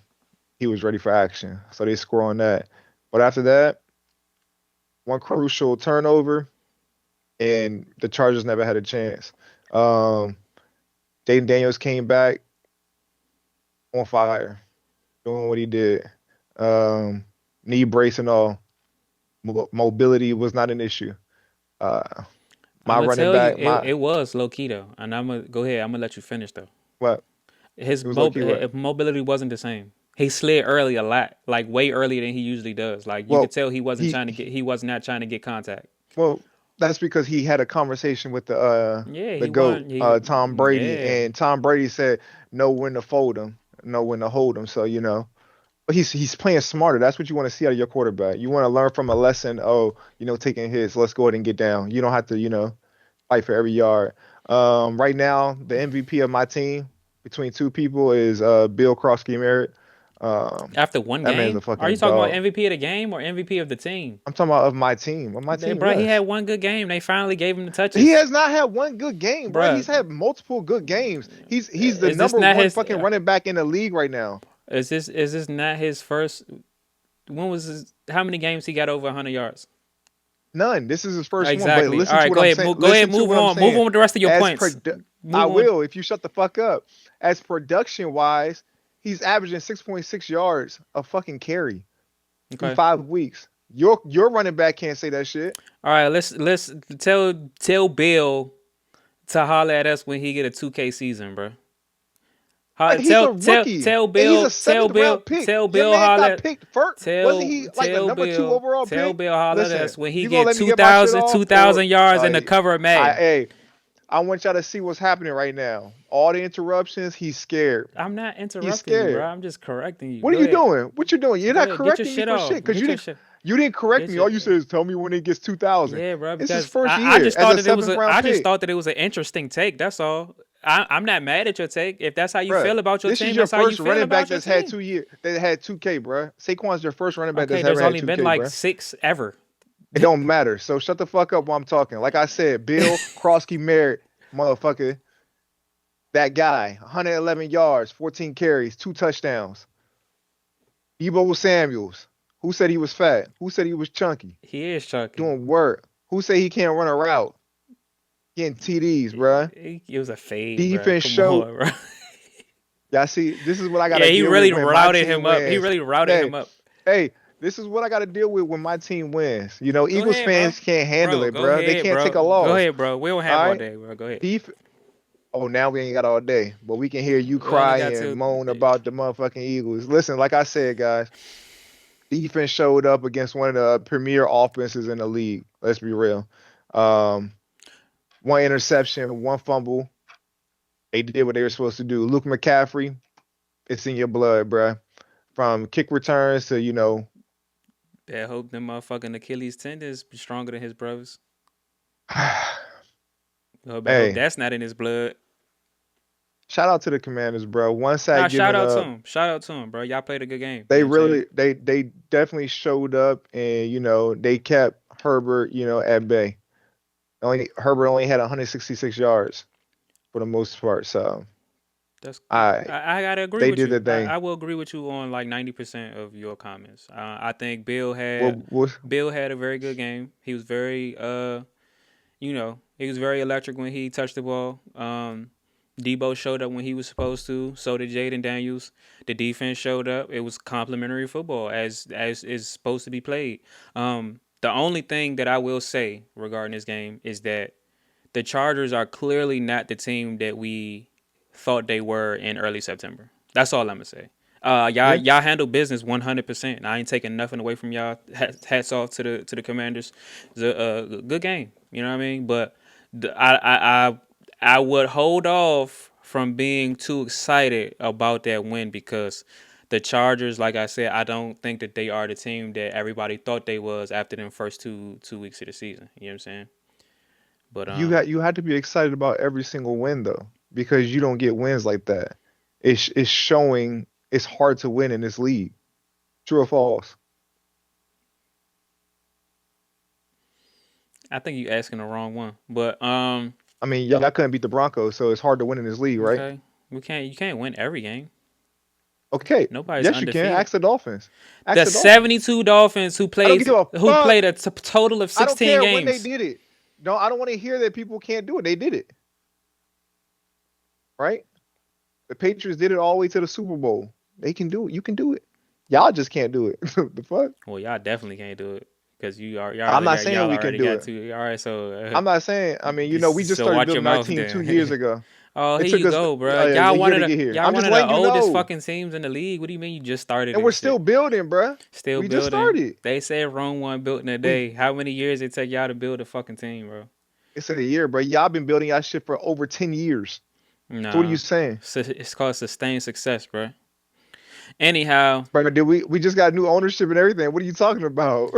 [SPEAKER 2] he was ready for action. So they score on that. But after that, one crucial turnover, and the Chargers never had a chance. Um, Jaden Daniels came back on fire, doing what he did. Um, Knee brace and all. Mobility was not an issue. Uh,
[SPEAKER 1] I'm
[SPEAKER 2] my
[SPEAKER 1] gonna
[SPEAKER 2] running
[SPEAKER 1] tell you,
[SPEAKER 2] back, my
[SPEAKER 1] it was low key though, and I'm gonna go ahead. I'm gonna let you finish though.
[SPEAKER 2] what?
[SPEAKER 1] His
[SPEAKER 2] It was low key what?
[SPEAKER 1] mobility wasn't the same. He slid early a lot, like way earlier than he usually does. Like you could
[SPEAKER 2] Well,
[SPEAKER 1] tell
[SPEAKER 2] he
[SPEAKER 1] he was not trying to get contact.
[SPEAKER 2] well, that's because he had a conversation with
[SPEAKER 1] Yeah,
[SPEAKER 2] the
[SPEAKER 1] he
[SPEAKER 2] GOAT,
[SPEAKER 1] won. He
[SPEAKER 2] Tom Brady,
[SPEAKER 1] yeah,
[SPEAKER 2] and Tom Brady said know when to fold him, know when to hold him. So but he's playing smarter. That's what you want to see out of your quarterback. You want to learn from a lesson. Oh, taking hits. Let's go ahead and get down. You don't have to, fight for every yard. Right now, the MVP of my team between two people is Bill Krosky Merritt.
[SPEAKER 1] After one
[SPEAKER 2] That man's a
[SPEAKER 1] game? Are you
[SPEAKER 2] fucking
[SPEAKER 1] talking about
[SPEAKER 2] dog.
[SPEAKER 1] MVP of the game or MVP of the team?
[SPEAKER 2] I'm talking about of my team. Of my team,
[SPEAKER 1] Bro, he had
[SPEAKER 2] yes.
[SPEAKER 1] one good game. They finally gave him the
[SPEAKER 2] He
[SPEAKER 1] touches.
[SPEAKER 2] has not had one good game, bro.
[SPEAKER 1] Bro,
[SPEAKER 2] He's had multiple good games. He's the
[SPEAKER 1] is this
[SPEAKER 2] number
[SPEAKER 1] not
[SPEAKER 2] one
[SPEAKER 1] his?
[SPEAKER 2] fucking running back in the league right now.
[SPEAKER 1] Is this not his first? When was his? How many games he got over 100 yards?
[SPEAKER 2] None. This is his first one. But
[SPEAKER 1] Exactly. All
[SPEAKER 2] listen to
[SPEAKER 1] right,
[SPEAKER 2] what
[SPEAKER 1] go
[SPEAKER 2] I'm
[SPEAKER 1] ahead.
[SPEAKER 2] saying.
[SPEAKER 1] Go ahead.
[SPEAKER 2] Listen to
[SPEAKER 1] Move
[SPEAKER 2] what I'm
[SPEAKER 1] on. Move
[SPEAKER 2] saying.
[SPEAKER 1] on with the rest of your
[SPEAKER 2] As
[SPEAKER 1] points.
[SPEAKER 2] produ- I
[SPEAKER 1] Move on.
[SPEAKER 2] will if you shut the fuck up. As production wise, he's averaging 6.6 yards a fucking carry through
[SPEAKER 1] Okay.
[SPEAKER 2] 5 weeks. Your running back can't say that shit.
[SPEAKER 1] All right. Let's tell Bill to holler at us when he get a 2K season, bro.
[SPEAKER 2] But he's a rookie and he's a seventh round pick.
[SPEAKER 1] Tell
[SPEAKER 2] Your
[SPEAKER 1] Bill
[SPEAKER 2] man got
[SPEAKER 1] holler
[SPEAKER 2] picked first. Wasn't he like a number two overall
[SPEAKER 1] tell
[SPEAKER 2] pick?
[SPEAKER 1] Bill holler at
[SPEAKER 2] Listen,
[SPEAKER 1] us when he
[SPEAKER 2] you gonna
[SPEAKER 1] get
[SPEAKER 2] let me get my shit
[SPEAKER 1] 2,000
[SPEAKER 2] off
[SPEAKER 1] 2,000
[SPEAKER 2] or
[SPEAKER 1] yards in the cover of Madden.
[SPEAKER 2] hey, I want y'all to see what's happening right now. All the interruptions, he's scared.
[SPEAKER 1] I'm not
[SPEAKER 2] He's
[SPEAKER 1] interrupting you, bro.
[SPEAKER 2] scared.
[SPEAKER 1] I'm just correcting you.
[SPEAKER 2] What are
[SPEAKER 1] Go
[SPEAKER 2] you
[SPEAKER 1] ahead.
[SPEAKER 2] doing? What you doing? You're
[SPEAKER 1] Go
[SPEAKER 2] not
[SPEAKER 1] ahead. Get your
[SPEAKER 2] correcting me
[SPEAKER 1] shit
[SPEAKER 2] for
[SPEAKER 1] off.
[SPEAKER 2] shit because
[SPEAKER 1] Get your shit.
[SPEAKER 2] you didn't correct
[SPEAKER 1] Get
[SPEAKER 2] me.
[SPEAKER 1] your.
[SPEAKER 2] All you said is tell me when he gets 2,000.
[SPEAKER 1] Yeah, bro.
[SPEAKER 2] It's his
[SPEAKER 1] Because
[SPEAKER 2] first
[SPEAKER 1] I
[SPEAKER 2] year
[SPEAKER 1] just
[SPEAKER 2] as
[SPEAKER 1] thought
[SPEAKER 2] a
[SPEAKER 1] that it was
[SPEAKER 2] seventh round
[SPEAKER 1] I just
[SPEAKER 2] pick.
[SPEAKER 1] thought that it was an interesting take. That's all. I'm not mad at your take. If that's how you
[SPEAKER 2] Bruh,
[SPEAKER 1] feel about your
[SPEAKER 2] this
[SPEAKER 1] team,
[SPEAKER 2] is your
[SPEAKER 1] that's how you
[SPEAKER 2] first
[SPEAKER 1] feel
[SPEAKER 2] running back
[SPEAKER 1] about your
[SPEAKER 2] that's had
[SPEAKER 1] team.
[SPEAKER 2] 2 years. That had 2K, bruh. Saquon's your first running back
[SPEAKER 1] Okay,
[SPEAKER 2] that's
[SPEAKER 1] there's
[SPEAKER 2] ever had
[SPEAKER 1] only been
[SPEAKER 2] 2K,
[SPEAKER 1] like
[SPEAKER 2] bruh.
[SPEAKER 1] 6 ever.
[SPEAKER 2] It don't matter. So shut the fuck up while I'm talking. Like I said, Bill Krosky Merritt, motherfucker, that guy, 111 yards, 14 carries, 2 touchdowns. Debo Samuels, who said he was fat? Who said he was chunky?
[SPEAKER 1] He is chunky.
[SPEAKER 2] Doing work. Who said he can't run a route? Getting TDs, bruh.
[SPEAKER 1] It was a fade, bro.
[SPEAKER 2] Defense
[SPEAKER 1] Come
[SPEAKER 2] show.
[SPEAKER 1] on, bro.
[SPEAKER 2] Y'all see, this is what I
[SPEAKER 1] Yeah,
[SPEAKER 2] gotta
[SPEAKER 1] he
[SPEAKER 2] deal with
[SPEAKER 1] really
[SPEAKER 2] when my
[SPEAKER 1] routed
[SPEAKER 2] team
[SPEAKER 1] him up. He
[SPEAKER 2] wins.
[SPEAKER 1] really routed
[SPEAKER 2] Hey,
[SPEAKER 1] him up.
[SPEAKER 2] hey, this is what I gotta deal with when my team wins. You know,
[SPEAKER 1] Go
[SPEAKER 2] Eagles
[SPEAKER 1] ahead, bro.
[SPEAKER 2] fans can't handle
[SPEAKER 1] Bro,
[SPEAKER 2] it,
[SPEAKER 1] go
[SPEAKER 2] bruh. They
[SPEAKER 1] ahead,
[SPEAKER 2] can't take a
[SPEAKER 1] bro. Go
[SPEAKER 2] loss.
[SPEAKER 1] ahead, bro. We don't have
[SPEAKER 2] All
[SPEAKER 1] all
[SPEAKER 2] right?
[SPEAKER 1] day, bro. Go ahead.
[SPEAKER 2] Def- oh, now we ain't got all day, but we can hear you
[SPEAKER 1] We only
[SPEAKER 2] cry
[SPEAKER 1] got
[SPEAKER 2] and
[SPEAKER 1] to.
[SPEAKER 2] moan about the motherfucking Eagles. Listen, like I said, guys, defense showed up against one of the premier offenses in the league. Let's be real. Um, one interception, one fumble. They did what they were supposed to do. Luke McCaffrey, it's in your blood, bruh. From kick returns to,
[SPEAKER 1] I hope them motherfucking Achilles tendons be stronger than his brothers. I hope
[SPEAKER 2] hey,
[SPEAKER 1] that's not in his blood.
[SPEAKER 2] shout out to the Commanders, bro. One
[SPEAKER 1] Nah,
[SPEAKER 2] sack
[SPEAKER 1] shout
[SPEAKER 2] given
[SPEAKER 1] out to
[SPEAKER 2] up.
[SPEAKER 1] him. Shout out to him, bro. Y'all played a good game. You
[SPEAKER 2] They
[SPEAKER 1] know what I'm saying?
[SPEAKER 2] really, they definitely showed up, and they kept Herbert, at bay. Only Herbert only had 166 yards for the most part, so
[SPEAKER 1] That's
[SPEAKER 2] I
[SPEAKER 1] I gotta agree
[SPEAKER 2] they
[SPEAKER 1] with
[SPEAKER 2] did
[SPEAKER 1] you.
[SPEAKER 2] the
[SPEAKER 1] I
[SPEAKER 2] thing.
[SPEAKER 1] will agree with you on like 90% of your comments. I think
[SPEAKER 2] What
[SPEAKER 1] Bill had a very good game. He was very he was very electric when he touched the ball. Debo showed up when he was supposed to. So did Jaden Daniels. The defense showed up. It was complimentary football as is supposed to be played. The only thing that I will say regarding this game is that the Chargers are clearly not the team that we thought they were in early September. That's all I'm gonna say.
[SPEAKER 2] yeah,
[SPEAKER 1] Y'all handle business 100%. I ain't taking nothing away from y'all. Hats off to the Commanders. It's a good game. You know what I mean? But I would hold off from being too excited about that win because the Chargers, like I said, I don't think that they are the team that everybody thought they was after them first two weeks of the season. You know what I'm saying? But
[SPEAKER 2] you had to be excited about every single win though, because you don't get wins like that. It's showing it's hard to win in this league. True or false?
[SPEAKER 1] I think you asking the wrong one. But
[SPEAKER 2] I mean, y'all couldn't beat the Broncos, so it's hard to win in this league, right?
[SPEAKER 1] okay, you can't win every game.
[SPEAKER 2] Okay,
[SPEAKER 1] Nobody's
[SPEAKER 2] yes, you can.
[SPEAKER 1] undefeated.
[SPEAKER 2] Ask the Dolphins. Ask
[SPEAKER 1] The
[SPEAKER 2] the Dolphins.
[SPEAKER 1] 72 Dolphins
[SPEAKER 2] I don't give a
[SPEAKER 1] who
[SPEAKER 2] fuck.
[SPEAKER 1] played a total of
[SPEAKER 2] I don't
[SPEAKER 1] 16
[SPEAKER 2] care when they
[SPEAKER 1] games.
[SPEAKER 2] did it. No, I don't want to hear that people can't do it. They did it, right? The Patriots did it all the way to the Super Bowl. They can do it. You can do it. Y'all just can't do it. The fuck?
[SPEAKER 1] Well, y'all definitely can't do it because
[SPEAKER 2] I'm not saying
[SPEAKER 1] y'all
[SPEAKER 2] we can
[SPEAKER 1] already
[SPEAKER 2] do
[SPEAKER 1] got
[SPEAKER 2] it.
[SPEAKER 1] two. All right, so
[SPEAKER 2] I'm not saying. I mean, we just
[SPEAKER 1] so
[SPEAKER 2] started
[SPEAKER 1] watch your
[SPEAKER 2] building our
[SPEAKER 1] mouth
[SPEAKER 2] team 2 years
[SPEAKER 1] then.
[SPEAKER 2] ago.
[SPEAKER 1] Oh,
[SPEAKER 2] It
[SPEAKER 1] here
[SPEAKER 2] took
[SPEAKER 1] you
[SPEAKER 2] us
[SPEAKER 1] go, bro.
[SPEAKER 2] a year to get here.
[SPEAKER 1] Y'all
[SPEAKER 2] I'm
[SPEAKER 1] one
[SPEAKER 2] just
[SPEAKER 1] of the
[SPEAKER 2] letting you
[SPEAKER 1] oldest
[SPEAKER 2] know.
[SPEAKER 1] fucking teams in the league. What do you mean you just started
[SPEAKER 2] And we're
[SPEAKER 1] this
[SPEAKER 2] still
[SPEAKER 1] shit?
[SPEAKER 2] building, bruh.
[SPEAKER 1] Still
[SPEAKER 2] We just
[SPEAKER 1] building.
[SPEAKER 2] started.
[SPEAKER 1] They said Rome one built in a
[SPEAKER 2] We
[SPEAKER 1] day. How many years it take y'all to build a fucking team, bro?
[SPEAKER 2] It's in a year, bro. Y'all been building y'all shit for over 10 years. So what are you
[SPEAKER 1] Nah,
[SPEAKER 2] saying?
[SPEAKER 1] it's called sustained success, bro. Anyhow,
[SPEAKER 2] Bro, did we just got new ownership and everything? What are you talking about?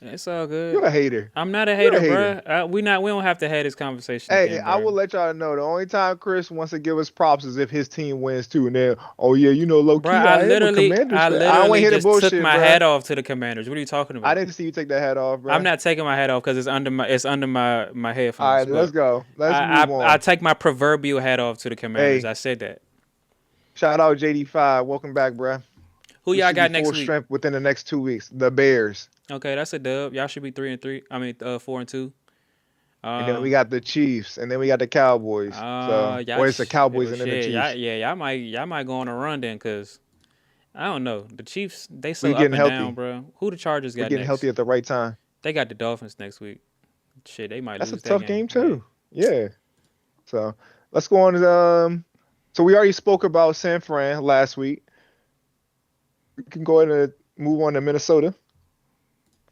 [SPEAKER 1] it's all good.
[SPEAKER 2] You're a hater.
[SPEAKER 1] I'm not a
[SPEAKER 2] You're a
[SPEAKER 1] hater,
[SPEAKER 2] hater.
[SPEAKER 1] bruh. We don't have to have this conversation
[SPEAKER 2] Hey,
[SPEAKER 1] again,
[SPEAKER 2] I
[SPEAKER 1] bro.
[SPEAKER 2] will let y'all know the only time Chris wants to give us props is if his team wins too, and then oh yeah, low
[SPEAKER 1] Bruh,
[SPEAKER 2] key I am a Commanders
[SPEAKER 1] I
[SPEAKER 2] fan. I don't want to
[SPEAKER 1] literally
[SPEAKER 2] hear the
[SPEAKER 1] just took
[SPEAKER 2] bullshit,
[SPEAKER 1] my
[SPEAKER 2] bruh.
[SPEAKER 1] hat off to the Commanders. What are you talking
[SPEAKER 2] I
[SPEAKER 1] about?
[SPEAKER 2] didn't see you take that hat off,
[SPEAKER 1] I'm
[SPEAKER 2] bruh.
[SPEAKER 1] not taking my hat off because it's under my
[SPEAKER 2] All
[SPEAKER 1] headphones.
[SPEAKER 2] right, let's
[SPEAKER 1] But
[SPEAKER 2] go. Let's move
[SPEAKER 1] I
[SPEAKER 2] on.
[SPEAKER 1] take my proverbial hat off to the Commanders.
[SPEAKER 2] Hey,
[SPEAKER 1] I said that.
[SPEAKER 2] shout out JD5. Welcome back, bruh.
[SPEAKER 1] Who
[SPEAKER 2] We
[SPEAKER 1] y'all
[SPEAKER 2] should be
[SPEAKER 1] got
[SPEAKER 2] full
[SPEAKER 1] next week?
[SPEAKER 2] strength within the next 2 weeks. The Bears,
[SPEAKER 1] Okay, that's a dub. Y'all should be 3-3. I mean, 4-2.
[SPEAKER 2] and then we
[SPEAKER 1] Um,
[SPEAKER 2] got the Chiefs, and then we got the Cowboys. So, or it's the Cowboys and then the
[SPEAKER 1] shit,
[SPEAKER 2] Chiefs.
[SPEAKER 1] y'all might go on a run then, cause I don't know. The Chiefs, they so
[SPEAKER 2] We
[SPEAKER 1] up
[SPEAKER 2] getting
[SPEAKER 1] and down,
[SPEAKER 2] healthy.
[SPEAKER 1] bro. Who the Chargers
[SPEAKER 2] We're
[SPEAKER 1] got
[SPEAKER 2] getting
[SPEAKER 1] next?
[SPEAKER 2] healthy at the right time.
[SPEAKER 1] They got the Dolphins next week. Shit, they might
[SPEAKER 2] That's a
[SPEAKER 1] lose that
[SPEAKER 2] tough
[SPEAKER 1] game.
[SPEAKER 2] game
[SPEAKER 1] Yeah.
[SPEAKER 2] too. Yeah. So let's go on. So we already spoke about San Fran last week. We can go ahead and move on to Minnesota,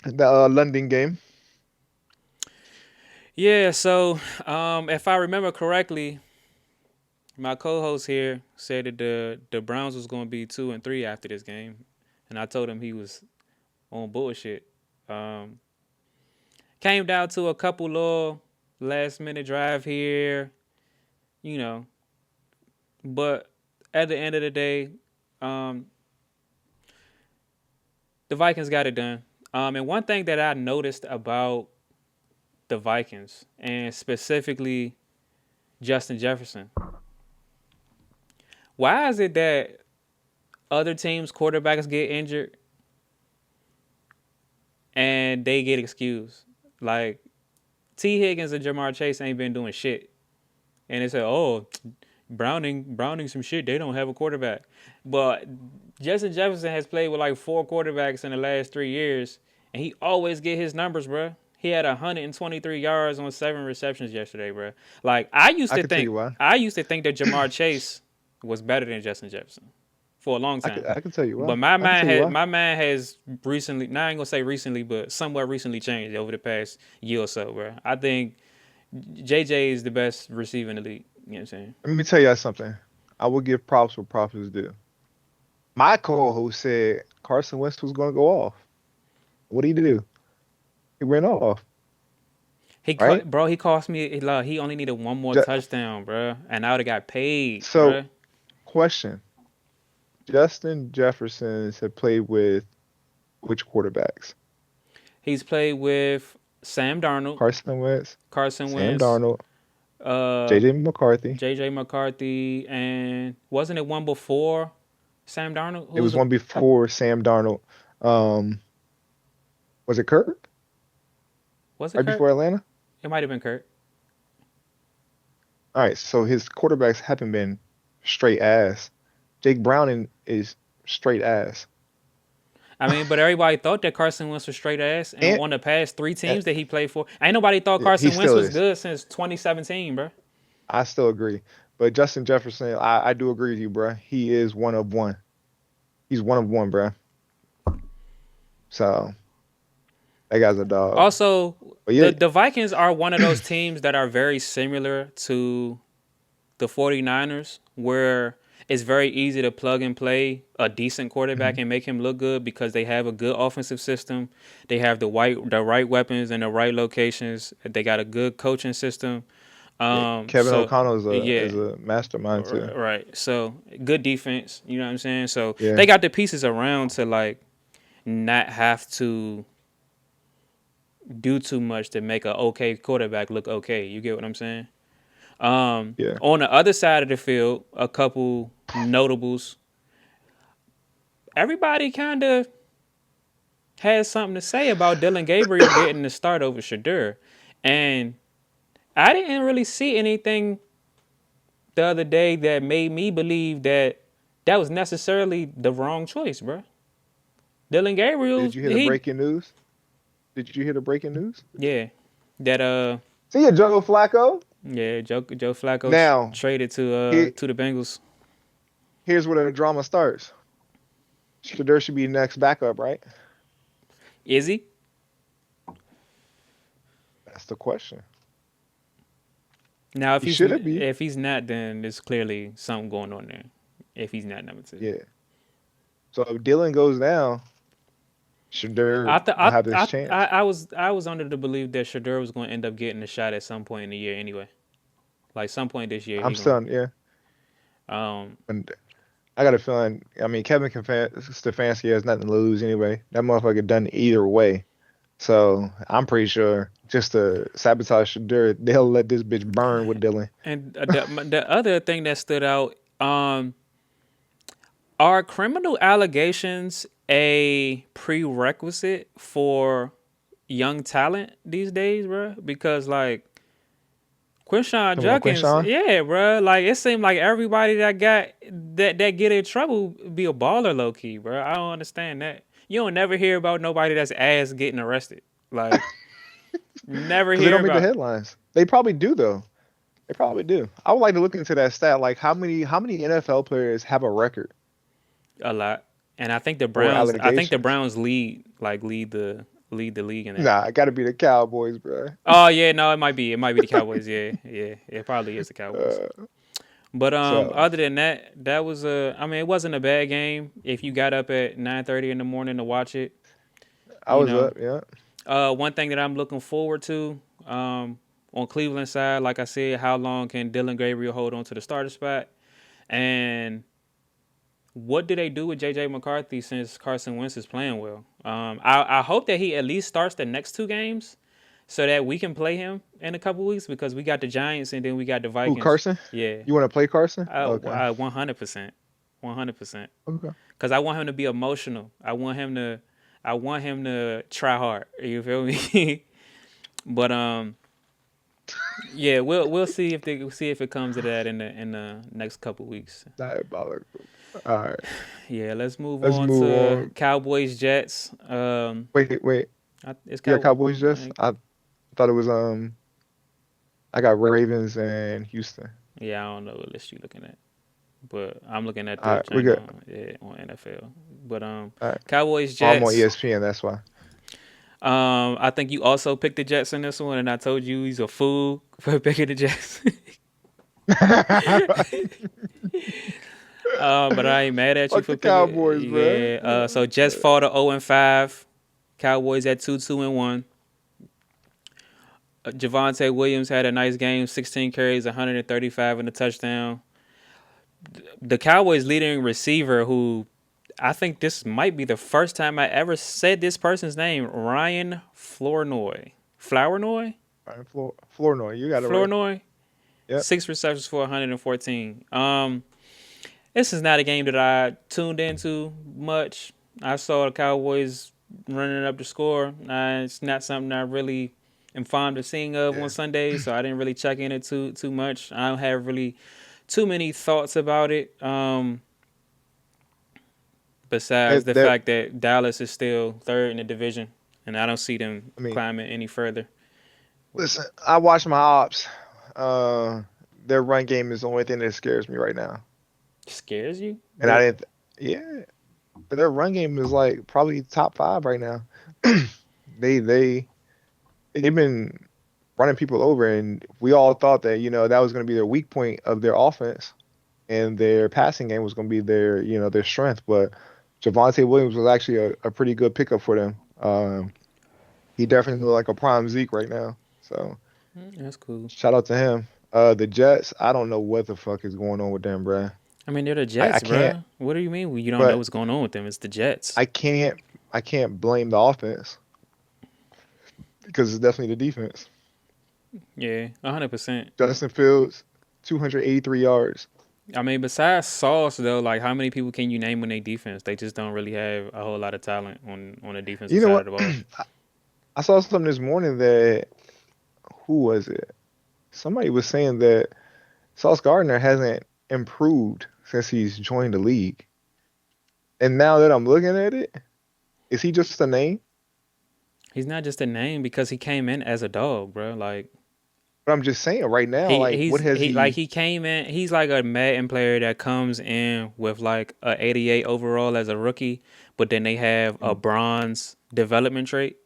[SPEAKER 2] the London game.
[SPEAKER 1] Yeah, so if I remember correctly, my co-host here said that the Browns was going to be 2-3 after this game, and I told him he was on bullshit. Um, Came down to a couple little last minute drive here, you know, but at the end of the day, um, the Vikings got it done. And one thing that I noticed about the Vikings, and specifically Justin Jefferson, why is it that other teams' quarterbacks get injured and they get excused? Like T. Higgins and Jamar Chase ain't been doing shit, and they say, "Oh, Browning, some shit. They don't have a quarterback." But Justin Jefferson has played with like 4 quarterbacks in the last 3 years, and he always get his numbers, bro. He had 123 yards on 7 receptions yesterday, bro. Like
[SPEAKER 2] I can tell you why.
[SPEAKER 1] I used to think that Jamar Chase was better than Justin Jefferson for a long time.
[SPEAKER 2] I can tell you
[SPEAKER 1] But
[SPEAKER 2] why. I can tell you why.
[SPEAKER 1] my mind has recently, now I ain't gonna say recently, but somewhat recently changed over the past year or so, bro. I think JJ is the best receiver in the league. You know what I'm saying?
[SPEAKER 2] Let me tell you something. I will give props where props is due. My co-host said Carson Wentz was going to go off. What did he do? He ran off, right?
[SPEAKER 1] He cost me. He only needed one more
[SPEAKER 2] Ju-
[SPEAKER 1] touchdown, bro, and I would have got paid,
[SPEAKER 2] so,
[SPEAKER 1] bro.
[SPEAKER 2] question: Justin Jefferson had played with which quarterbacks?
[SPEAKER 1] He's played with Sam Darnold,
[SPEAKER 2] Carson Wentz,
[SPEAKER 1] Carson
[SPEAKER 2] Sam
[SPEAKER 1] Wentz,
[SPEAKER 2] Darnold,
[SPEAKER 1] uh,
[SPEAKER 2] J.J. McCarthy.
[SPEAKER 1] J.J. McCarthy, and wasn't it one before Sam Darnold?
[SPEAKER 2] It was one before Sam Darnold. Um, was it Kirk?
[SPEAKER 1] Was it
[SPEAKER 2] Right
[SPEAKER 1] Kurt?
[SPEAKER 2] before Atlanta?
[SPEAKER 1] It might have been Kurt.
[SPEAKER 2] All right, so his quarterbacks haven't been straight ass. Jake Browning is straight ass.
[SPEAKER 1] I mean, but everybody thought that Carson Wentz was straight ass, and
[SPEAKER 2] And,
[SPEAKER 1] on the past 3 teams
[SPEAKER 2] and
[SPEAKER 1] that he played for, ain't nobody thought
[SPEAKER 2] yeah, he
[SPEAKER 1] Carson Wentz
[SPEAKER 2] still
[SPEAKER 1] was
[SPEAKER 2] is.
[SPEAKER 1] good since 2017, bro.
[SPEAKER 2] I still agree. But Justin Jefferson, I do agree with you, bruh. He is one of one. He's one of one, bruh. So that guy's a dog.
[SPEAKER 1] Also,
[SPEAKER 2] But yeah,
[SPEAKER 1] the Vikings are one of those teams that are very similar to the 49ers, where it's very easy to plug and play a decent quarterback
[SPEAKER 2] mhm.
[SPEAKER 1] and make him look good because they have a good offensive system. They have the right weapons in the right locations. They got a good coaching system.
[SPEAKER 2] Yeah, Kevin
[SPEAKER 1] So
[SPEAKER 2] O'Connell
[SPEAKER 1] yeah,
[SPEAKER 2] is a mastermind too.
[SPEAKER 1] right. So good defense. You know what I'm saying? So
[SPEAKER 2] Yeah,
[SPEAKER 1] they got the pieces around to like not have to do too much to make a okay quarterback look okay. You get what I'm saying?
[SPEAKER 2] yeah.
[SPEAKER 1] On the other side of the field, a couple notables. Everybody kind of has something to say about Dylan Gabriel getting the start over Shadur. And I didn't really see anything the other day that made me believe that that was necessarily the wrong choice, bro. Dylan Gabriel,
[SPEAKER 2] Did you hear the
[SPEAKER 1] he,
[SPEAKER 2] breaking news? Did you hear the breaking news?
[SPEAKER 1] yeah, that
[SPEAKER 2] See ya, Joe Flacco.
[SPEAKER 1] yeah, Joe Flacco
[SPEAKER 2] Now,
[SPEAKER 1] traded
[SPEAKER 2] here,
[SPEAKER 1] to the Bengals.
[SPEAKER 2] here's where the drama starts. Shador should be next backup, right?
[SPEAKER 1] Is he?
[SPEAKER 2] That's the question.
[SPEAKER 1] Now,
[SPEAKER 2] He should be.
[SPEAKER 1] if he's not, then there's clearly something going on there. If he's not number two,
[SPEAKER 2] Yeah. So if Dylan goes down, Shadur
[SPEAKER 1] I th-
[SPEAKER 2] will have this chance.
[SPEAKER 1] I was under the belief that Shadur was going to end up getting a shot at some point in the year anyway. Like some point this year he
[SPEAKER 2] I'm
[SPEAKER 1] going.
[SPEAKER 2] still, yeah.
[SPEAKER 1] Um,
[SPEAKER 2] And I got a feeling. I mean, Stefanski has nothing to lose anyway. That motherfucker done either way. So I'm pretty sure just to sabotage Shadur, they'll let this bitch burn with Dylan.
[SPEAKER 1] and the other thing that stood out, are criminal allegations a prerequisite for young talent these days, bro? Because like Quinshawn
[SPEAKER 2] Talking about
[SPEAKER 1] Judkins,
[SPEAKER 2] Quinshawn?
[SPEAKER 1] yeah, bro. Like it seemed like everybody that got that get in trouble be a baller, low key, bro. I don't understand that. You don't never hear about nobody that's ass getting arrested. Like never
[SPEAKER 2] Because they
[SPEAKER 1] hear
[SPEAKER 2] don't make the
[SPEAKER 1] about.
[SPEAKER 2] headlines. They probably do though. They probably do. I would like to look into that stat. Like how many NFL players have a record
[SPEAKER 1] A lot. And
[SPEAKER 2] or
[SPEAKER 1] I think the
[SPEAKER 2] allegations?
[SPEAKER 1] Browns lead the league in that.
[SPEAKER 2] Nah, it got to be the Cowboys, bro.
[SPEAKER 1] Oh yeah, no, it might be the Cowboys. Yeah, yeah, it probably is the Cowboys.
[SPEAKER 2] Uh,
[SPEAKER 1] But
[SPEAKER 2] so
[SPEAKER 1] other than that, that was a. I mean, it wasn't a bad game. If you got up at 9:30 in the morning to watch it,
[SPEAKER 2] I
[SPEAKER 1] you
[SPEAKER 2] was
[SPEAKER 1] know.
[SPEAKER 2] up. Yeah.
[SPEAKER 1] One thing that I'm looking forward to, on Cleveland side, like I said, how long can Dylan Gabriel hold on to the starter spot, and what do they do with JJ McCarthy since Carson Wentz is playing well? I hope that he at least starts the next two games so that we can play him in a couple weeks because we got the Giants and then we got the
[SPEAKER 2] Who,
[SPEAKER 1] Vikings.
[SPEAKER 2] Carson?
[SPEAKER 1] Yeah,
[SPEAKER 2] You want to play Carson? Okay.
[SPEAKER 1] 100%, 100%.
[SPEAKER 2] Okay.
[SPEAKER 1] Because I want him to be emotional. I want him to try hard. You feel me? But yeah, we'll see if it comes to that in the next couple weeks.
[SPEAKER 2] Diabolical. All right.
[SPEAKER 1] Yeah, let's move
[SPEAKER 2] Let's
[SPEAKER 1] on
[SPEAKER 2] move
[SPEAKER 1] to
[SPEAKER 2] on.
[SPEAKER 1] Cowboys Jets.
[SPEAKER 2] Wait.
[SPEAKER 1] It's
[SPEAKER 2] You got
[SPEAKER 1] Cowboys.
[SPEAKER 2] Cowboys just? I thought it was I got Ravens and Houston.
[SPEAKER 1] Yeah, I don't know what list you looking at, but I'm looking at
[SPEAKER 2] All
[SPEAKER 1] the
[SPEAKER 2] right, we
[SPEAKER 1] joint
[SPEAKER 2] good.
[SPEAKER 1] on NFL. But
[SPEAKER 2] All right.
[SPEAKER 1] Cowboys
[SPEAKER 2] Oh, I'm on
[SPEAKER 1] Jets.
[SPEAKER 2] ESPN, that's why.
[SPEAKER 1] I think you also picked the Jets in this one, and I told you he's a fool for picking the Jets. But I ain't mad at you
[SPEAKER 2] Fuck
[SPEAKER 1] for
[SPEAKER 2] the
[SPEAKER 1] picking.
[SPEAKER 2] Cowboys, bro.
[SPEAKER 1] Yeah. So Jets fall to 0-5. Cowboys at 2-2-1. Javonte Williams had a nice game, 16 carries, 135 and a touchdown. The Cowboys' leading receiver, who I think this might be the first time I ever said this person's name, Ryan Flournoy. Flournoy?
[SPEAKER 2] All right, Flournoy, you got it right.
[SPEAKER 1] Flournoy?
[SPEAKER 2] Yep.
[SPEAKER 1] 6 receptions for 114. This is not a game that I tuned into much. I saw the Cowboys running up the score. It's not something I really am fond of seeing of on
[SPEAKER 2] Yeah.
[SPEAKER 1] Sundays, so I didn't really check in it too much. I don't have really too many thoughts about it. Besides the
[SPEAKER 2] That
[SPEAKER 1] fact that Dallas is still third in the division, and I don't see them
[SPEAKER 2] I mean,
[SPEAKER 1] climbing any further.
[SPEAKER 2] listen, I watch my ops. Uh, their run game is the only thing that scares me right now.
[SPEAKER 1] Scares you?
[SPEAKER 2] And I didn't, yeah, but their run game is like probably top five right now. They they they've been running people over, and we all thought that that was going to be their weak point of their offense, and their passing game was going to be their strength. But Javonte Williams was actually a pretty good pickup for them. He definitely looked like a prime Zeke right now. So
[SPEAKER 1] That's cool.
[SPEAKER 2] shout out to him. The Jets, I don't know what the fuck is going on with them, bruh.
[SPEAKER 1] I mean, they're the
[SPEAKER 2] I
[SPEAKER 1] Jets,
[SPEAKER 2] can't,
[SPEAKER 1] bro. What do you mean you don't know
[SPEAKER 2] but
[SPEAKER 1] what's going on with them? It's the Jets.
[SPEAKER 2] I can't, I can't blame the offense because it's definitely the defense.
[SPEAKER 1] Yeah, 100%.
[SPEAKER 2] Justin Fields, 283 yards.
[SPEAKER 1] I mean, besides Sauce though, like how many people can you name on their defense? They just don't really have a whole lot of talent on the defensive
[SPEAKER 2] You know
[SPEAKER 1] side of
[SPEAKER 2] what?
[SPEAKER 1] the ball.
[SPEAKER 2] I saw something this morning that who was it? Somebody was saying that Sauce Gardner hasn't improved since he's joined the league. And now that I'm looking at it, is he just a name?
[SPEAKER 1] He's not just a name because he came in as a dog, bro. Like
[SPEAKER 2] But I'm just saying right now, like, what has he?
[SPEAKER 1] he came in. He's like a Madden player that comes in with like a 88 overall as a rookie, but then they have a bronze development trait,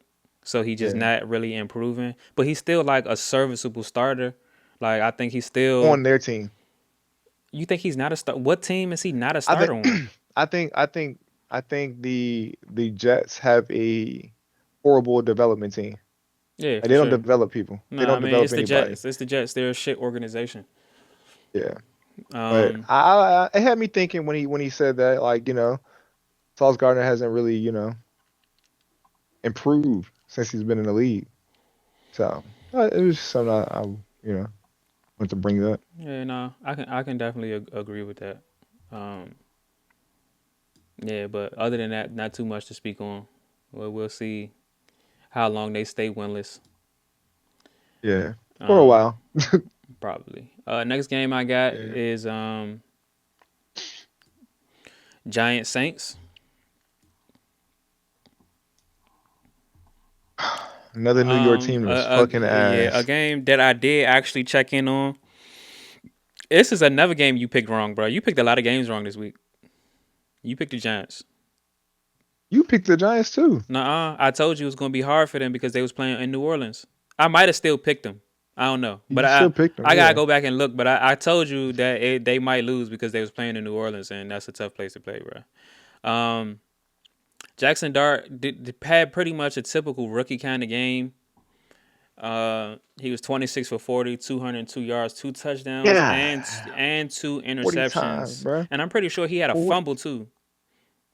[SPEAKER 1] so he just
[SPEAKER 2] Yeah,
[SPEAKER 1] not really improving. But he's still like a serviceable starter. Like I think he's still.
[SPEAKER 2] on their team.
[SPEAKER 1] You think he's not a star? What team is he not a
[SPEAKER 2] I think,
[SPEAKER 1] starter on?
[SPEAKER 2] I think I think the Jets have a horrible development team.
[SPEAKER 1] Yeah,
[SPEAKER 2] Like
[SPEAKER 1] for
[SPEAKER 2] they don't
[SPEAKER 1] sure.
[SPEAKER 2] develop people. They
[SPEAKER 1] No, I
[SPEAKER 2] don't
[SPEAKER 1] mean
[SPEAKER 2] develop
[SPEAKER 1] it's the
[SPEAKER 2] anybody.
[SPEAKER 1] Jets. It's the Jets. They're a shit organization.
[SPEAKER 2] Yeah. But
[SPEAKER 1] Um,
[SPEAKER 2] it had me thinking when he said that, like, Sauce Gardner hasn't really, improved since he's been in the league. So it was something you know, want to bring up.
[SPEAKER 1] yeah, no, I can definitely agree with that. Um, yeah, but other than that, not too much to speak on. Well, we'll see how long they stay winless.
[SPEAKER 2] Yeah, for a
[SPEAKER 1] Um,
[SPEAKER 2] while.
[SPEAKER 1] Probably. Next game I got
[SPEAKER 2] Yeah.
[SPEAKER 1] is Giant Saints.
[SPEAKER 2] Another New York team that was fucking
[SPEAKER 1] Yeah, a
[SPEAKER 2] ass.
[SPEAKER 1] game that I did actually check in on. This is another game you picked wrong, bro. You picked a lot of games wrong this week. You picked the Giants.
[SPEAKER 2] You picked the Giants too.
[SPEAKER 1] Nuh-uh. I told you it was gonna be hard for them because they was playing in New Orleans. I might have still picked them. I don't know, but
[SPEAKER 2] You
[SPEAKER 1] I
[SPEAKER 2] still picked them,
[SPEAKER 1] I gotta
[SPEAKER 2] yeah.
[SPEAKER 1] go back and look. But I told you that they might lose because they was playing in New Orleans, and that's a tough place to play, bro. Jackson Dart had pretty much a typical rookie kind of game. He was 26 for 40, 202 yards, two touchdowns,
[SPEAKER 2] Yeah.
[SPEAKER 1] and two
[SPEAKER 2] 40 times,
[SPEAKER 1] interceptions.
[SPEAKER 2] bro.
[SPEAKER 1] And I'm pretty sure he had a
[SPEAKER 2] 40.
[SPEAKER 1] fumble too.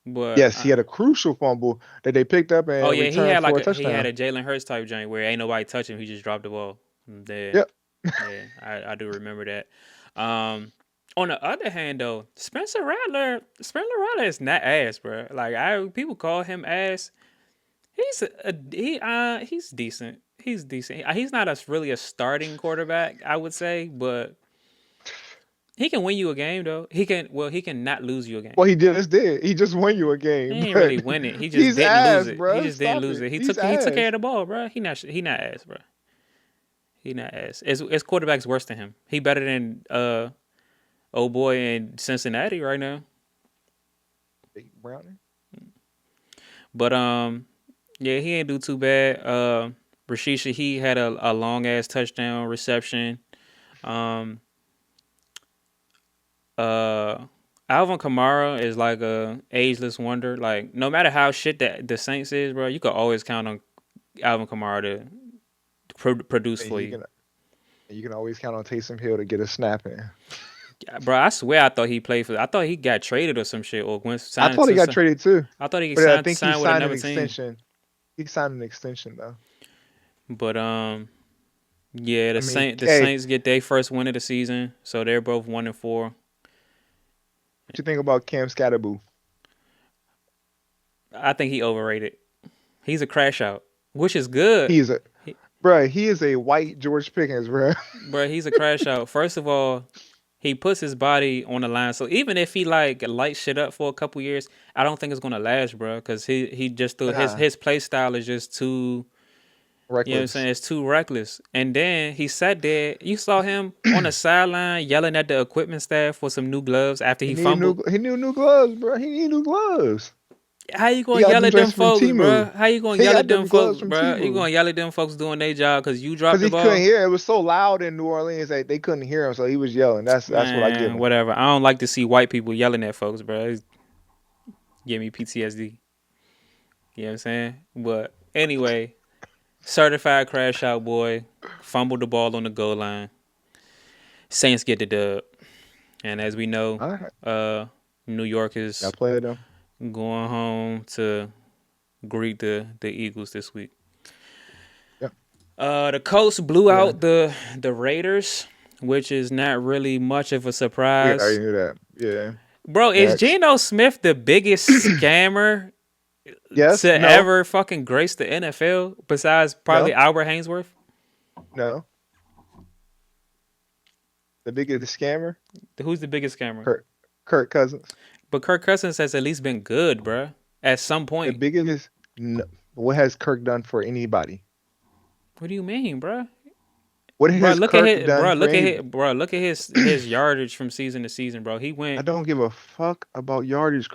[SPEAKER 1] But
[SPEAKER 2] Yes, he had a crucial fumble that they picked up
[SPEAKER 1] oh
[SPEAKER 2] and
[SPEAKER 1] yeah,
[SPEAKER 2] returned for a
[SPEAKER 1] he had
[SPEAKER 2] touchdown.
[SPEAKER 1] a Jalen Hurts type joint where ain't nobody touching him. He just dropped the ball. Yeah,
[SPEAKER 2] Yep.
[SPEAKER 1] yeah, I do remember that. On the other hand, though, Spencer Rattler is not ass, bro. Like people call him ass. He's decent. He's decent. He's not really a starting quarterback, I would say, but he can win you a game though. He can not lose you a game.
[SPEAKER 2] Well, he just did. He just won you a
[SPEAKER 1] He
[SPEAKER 2] game,
[SPEAKER 1] ain't
[SPEAKER 2] but
[SPEAKER 1] really win it. He just
[SPEAKER 2] he's
[SPEAKER 1] didn't lose
[SPEAKER 2] ass,
[SPEAKER 1] it. He
[SPEAKER 2] bro.
[SPEAKER 1] just didn't
[SPEAKER 2] Stop
[SPEAKER 1] lose
[SPEAKER 2] it.
[SPEAKER 1] it.
[SPEAKER 2] He's
[SPEAKER 1] He took care
[SPEAKER 2] ass.
[SPEAKER 1] of the ball, bro. He not ass, bro. He not ass. His quarterback's worse than him. He better than old boy in Cincinnati right now.
[SPEAKER 2] Big Brownie.
[SPEAKER 1] But yeah, he ain't do too bad. Rashid Shaheed had a long ass touchdown reception. Um, uh, Alvin Kamara is like a ageless wonder. Like no matter how shit that the Saints is, bro, you could always count on Alvin Kamara to produce
[SPEAKER 2] And
[SPEAKER 1] for
[SPEAKER 2] you
[SPEAKER 1] you.
[SPEAKER 2] can you can always count on Taysom Hill to get a snap in.
[SPEAKER 1] Bro, I swear I thought he played for. I thought he got traded or some shit or went
[SPEAKER 2] I
[SPEAKER 1] signed
[SPEAKER 2] thought he
[SPEAKER 1] to.
[SPEAKER 2] got traded too,
[SPEAKER 1] I thought he
[SPEAKER 2] but I
[SPEAKER 1] signed
[SPEAKER 2] think he
[SPEAKER 1] signed with
[SPEAKER 2] signed an
[SPEAKER 1] another team.
[SPEAKER 2] extension. He signed an extension though.
[SPEAKER 1] But yeah,
[SPEAKER 2] I mean,
[SPEAKER 1] The
[SPEAKER 2] hey,
[SPEAKER 1] Saints get their first win of the season, so they're both 1-4.
[SPEAKER 2] what you think about Cam Scatterboo?
[SPEAKER 1] I think he overrated. He's a crash out, which is good.
[SPEAKER 2] He's a
[SPEAKER 1] He,
[SPEAKER 2] Bruh, he is a white George Pickens, bruh.
[SPEAKER 1] bro, he's a crash out. First of all, he puts his body on the line. So even if he like lights shit up for a couple years, I don't think it's gonna last, bro. Because he just threw
[SPEAKER 2] Nah,
[SPEAKER 1] his play style is just too. You know what I'm saying?
[SPEAKER 2] reckless.
[SPEAKER 1] It's too reckless. And then he sat there. You saw him on the sideline yelling at the equipment staff for some new gloves after he fumbled.
[SPEAKER 2] He need new gloves, bro. He need new gloves.
[SPEAKER 1] How you
[SPEAKER 2] He
[SPEAKER 1] gonna
[SPEAKER 2] got
[SPEAKER 1] yell
[SPEAKER 2] them
[SPEAKER 1] at them
[SPEAKER 2] joints from
[SPEAKER 1] folks, bro?
[SPEAKER 2] Timu.
[SPEAKER 1] How you gonna
[SPEAKER 2] He
[SPEAKER 1] yell at
[SPEAKER 2] got
[SPEAKER 1] them
[SPEAKER 2] them gloves
[SPEAKER 1] folks,
[SPEAKER 2] from
[SPEAKER 1] bro? You
[SPEAKER 2] Timu.
[SPEAKER 1] gonna yell at them folks doing their job because you dropped
[SPEAKER 2] Because
[SPEAKER 1] the
[SPEAKER 2] he couldn't
[SPEAKER 1] ball?
[SPEAKER 2] hear. It was so loud in New Orleans that they couldn't hear him, so he was yelling. That's what I give
[SPEAKER 1] Man,
[SPEAKER 2] him.
[SPEAKER 1] whatever. I don't like to see white people yelling at folks, bro. It give me PTSD. You know what I'm saying? But anyway, certified crash out boy, fumbled the ball on the goal line. Saints get the dub. And as we know,
[SPEAKER 2] All right.
[SPEAKER 1] uh, New York
[SPEAKER 2] Y'all
[SPEAKER 1] is
[SPEAKER 2] played them.
[SPEAKER 1] going home to greet the Eagles this week.
[SPEAKER 2] Yep.
[SPEAKER 1] The Colts blew
[SPEAKER 2] Yeah.
[SPEAKER 1] out the Raiders, which is not really much of a
[SPEAKER 2] We already
[SPEAKER 1] surprise.
[SPEAKER 2] knew that. Yeah.
[SPEAKER 1] Bro, is
[SPEAKER 2] Next.
[SPEAKER 1] Geno Smith the biggest scammer
[SPEAKER 2] Yes.
[SPEAKER 1] to
[SPEAKER 2] No.
[SPEAKER 1] ever fucking grace the NFL besides probably
[SPEAKER 2] No.
[SPEAKER 1] Albert Hainsworth?
[SPEAKER 2] No. The biggest scammer,
[SPEAKER 1] Who's the biggest scammer?
[SPEAKER 2] Kirk Cousins.
[SPEAKER 1] But Kirk Cousins has at least been good, bruh. At some
[SPEAKER 2] The
[SPEAKER 1] point.
[SPEAKER 2] biggest. No. What has Kirk done for anybody?
[SPEAKER 1] What do you mean, bruh?
[SPEAKER 2] What
[SPEAKER 1] Bro,
[SPEAKER 2] has
[SPEAKER 1] look at
[SPEAKER 2] Kirk
[SPEAKER 1] his
[SPEAKER 2] done
[SPEAKER 1] bro.
[SPEAKER 2] for
[SPEAKER 1] Look at
[SPEAKER 2] anybody?
[SPEAKER 1] his bro. Look at his yardage from season to season, bro. He
[SPEAKER 2] I
[SPEAKER 1] went,
[SPEAKER 2] don't give a fuck about yardage.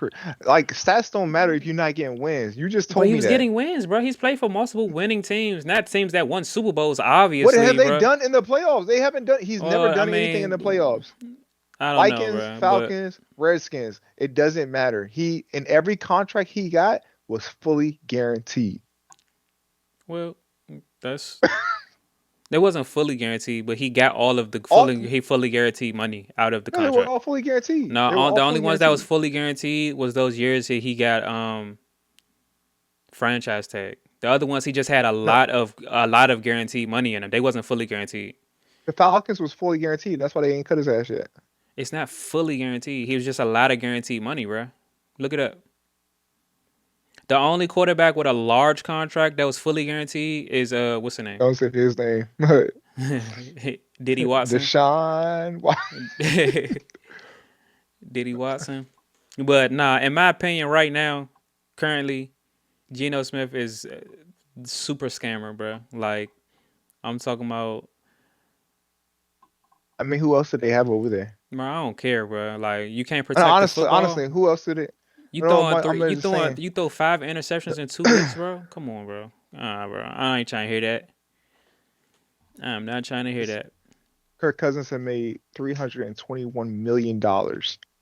[SPEAKER 2] Like stats don't matter if you're not getting wins. You just
[SPEAKER 1] but
[SPEAKER 2] told
[SPEAKER 1] he
[SPEAKER 2] me
[SPEAKER 1] was
[SPEAKER 2] that.
[SPEAKER 1] getting wins, bro. He's played for multiple winning teams, not teams that won Super Bowls,
[SPEAKER 2] What have
[SPEAKER 1] obviously,
[SPEAKER 2] they
[SPEAKER 1] bro.
[SPEAKER 2] done in the playoffs? They haven't done. He's never
[SPEAKER 1] Well, I
[SPEAKER 2] done anything in the
[SPEAKER 1] mean,
[SPEAKER 2] playoffs.
[SPEAKER 1] I don't know,
[SPEAKER 2] Vikings,
[SPEAKER 1] bro. But
[SPEAKER 2] Falcons, Redskins. It doesn't matter. He in every contract he got was fully guaranteed.
[SPEAKER 1] well, that's it wasn't fully guaranteed, but he got all of the
[SPEAKER 2] All
[SPEAKER 1] fully guaranteed money out of the
[SPEAKER 2] no, they were
[SPEAKER 1] contract.
[SPEAKER 2] all fully guaranteed.
[SPEAKER 1] No,
[SPEAKER 2] They were
[SPEAKER 1] the
[SPEAKER 2] all
[SPEAKER 1] only
[SPEAKER 2] fully
[SPEAKER 1] ones that was
[SPEAKER 2] guaranteed.
[SPEAKER 1] fully guaranteed was those years that he got franchise tag. The other ones he just had
[SPEAKER 2] No,
[SPEAKER 1] a lot of guaranteed money in them. They wasn't fully guaranteed.
[SPEAKER 2] the Falcons was fully guaranteed. That's why they ain't cut his ass yet.
[SPEAKER 1] It's not fully guaranteed. He was just a lot of guaranteed money, bro. Look it up. The only quarterback with a large contract that was fully guaranteed is what's the name?
[SPEAKER 2] Don't say his name.
[SPEAKER 1] Diddy Watson.
[SPEAKER 2] Deshaun.
[SPEAKER 1] Diddy Watson. But nah, in my opinion, right now, currently, Geno Smith is a super scammer, bro. Like I'm talking about,
[SPEAKER 2] I mean, who else did they have over there?
[SPEAKER 1] bro. I don't care, bro. Like you can't
[SPEAKER 2] And
[SPEAKER 1] protect the
[SPEAKER 2] honestly,
[SPEAKER 1] football.
[SPEAKER 2] honestly, who else did it?
[SPEAKER 1] You
[SPEAKER 2] No,
[SPEAKER 1] throwing
[SPEAKER 2] I'm
[SPEAKER 1] three.
[SPEAKER 2] just saying.
[SPEAKER 1] You throw 5 interceptions in 2 weeks, bro. Come on, bro. Bro. I ain't trying to hear that. I'm not trying to hear that.
[SPEAKER 2] Kirk Cousins had made $321 million.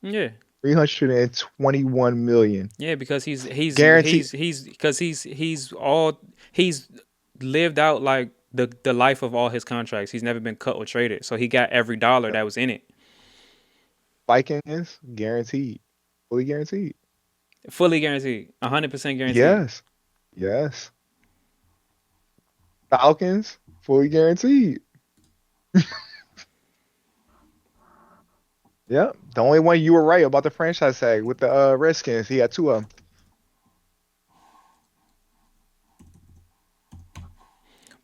[SPEAKER 1] Yeah,
[SPEAKER 2] 321 million
[SPEAKER 1] yeah. Because
[SPEAKER 2] guaranteed.
[SPEAKER 1] he's lived out like the life of all his contracts. He's never been cut or traded, so he got every dollar that was in it,
[SPEAKER 2] Vikings guaranteed, fully guaranteed.
[SPEAKER 1] fully guaranteed, 100% guaranteed.
[SPEAKER 2] Yes, yes. Falcons fully guaranteed. Yep. The only one you were right about the franchise tag with the Redskins. He had two of them.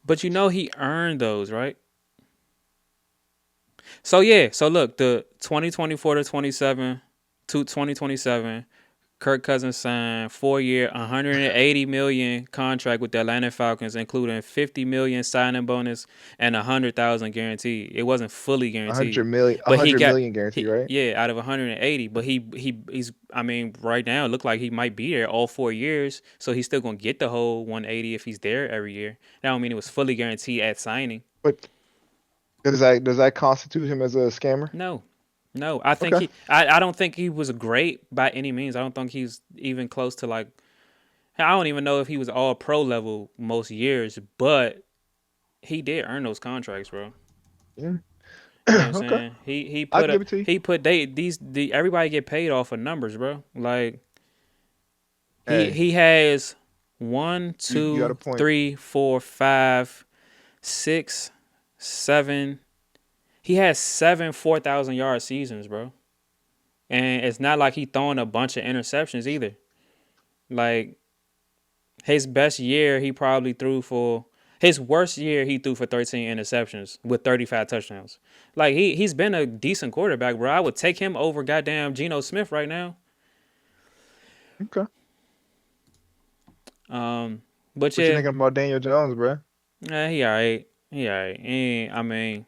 [SPEAKER 1] But you know he earned those, right? So yeah, so look, the 2024 to 27 to 2027, Kirk Cousins signed 4 year, 180 million contract with the Atlanta Falcons, including 50 million signing bonus and 100,000 guaranteed. It wasn't fully
[SPEAKER 2] A
[SPEAKER 1] guaranteed,
[SPEAKER 2] hundred million, a
[SPEAKER 1] but he
[SPEAKER 2] hundred
[SPEAKER 1] got
[SPEAKER 2] million guarantee, right?
[SPEAKER 1] yeah, out of 180. But he's I mean right now it looked like he might be there all 4 years, so he's still gonna get the whole 180 if he's there every year. That don't mean it was fully guaranteed at signing.
[SPEAKER 2] But does that constitute him as a scammer?
[SPEAKER 1] No, no. I think
[SPEAKER 2] Okay.
[SPEAKER 1] I don't think he was great by any means. I don't think he's even close to like. I don't even know if he was all pro level most years, but he did earn those contracts, bro.
[SPEAKER 2] Yeah.
[SPEAKER 1] You know what I'm
[SPEAKER 2] Okay.
[SPEAKER 1] saying? He
[SPEAKER 2] I
[SPEAKER 1] put
[SPEAKER 2] can
[SPEAKER 1] a
[SPEAKER 2] give it to you.
[SPEAKER 1] he put they these the everybody get paid off of numbers, bro. Like
[SPEAKER 2] Hey,
[SPEAKER 1] he has one,
[SPEAKER 2] you got a
[SPEAKER 1] two,
[SPEAKER 2] point.
[SPEAKER 1] 3, 4, 5, 6, 7. He has 7 4,000 yard seasons, bro. And it's not like he throwing a bunch of interceptions either. Like his best year, he probably threw for his worst year. He threw for 13 interceptions with 35 touchdowns. Like he's been a decent quarterback, bro. I would take him over goddamn Geno Smith right now.
[SPEAKER 2] Okay.
[SPEAKER 1] But
[SPEAKER 2] What you
[SPEAKER 1] yeah,
[SPEAKER 2] thinking about Daniel Jones, bro?
[SPEAKER 1] he alright. He alright. I mean,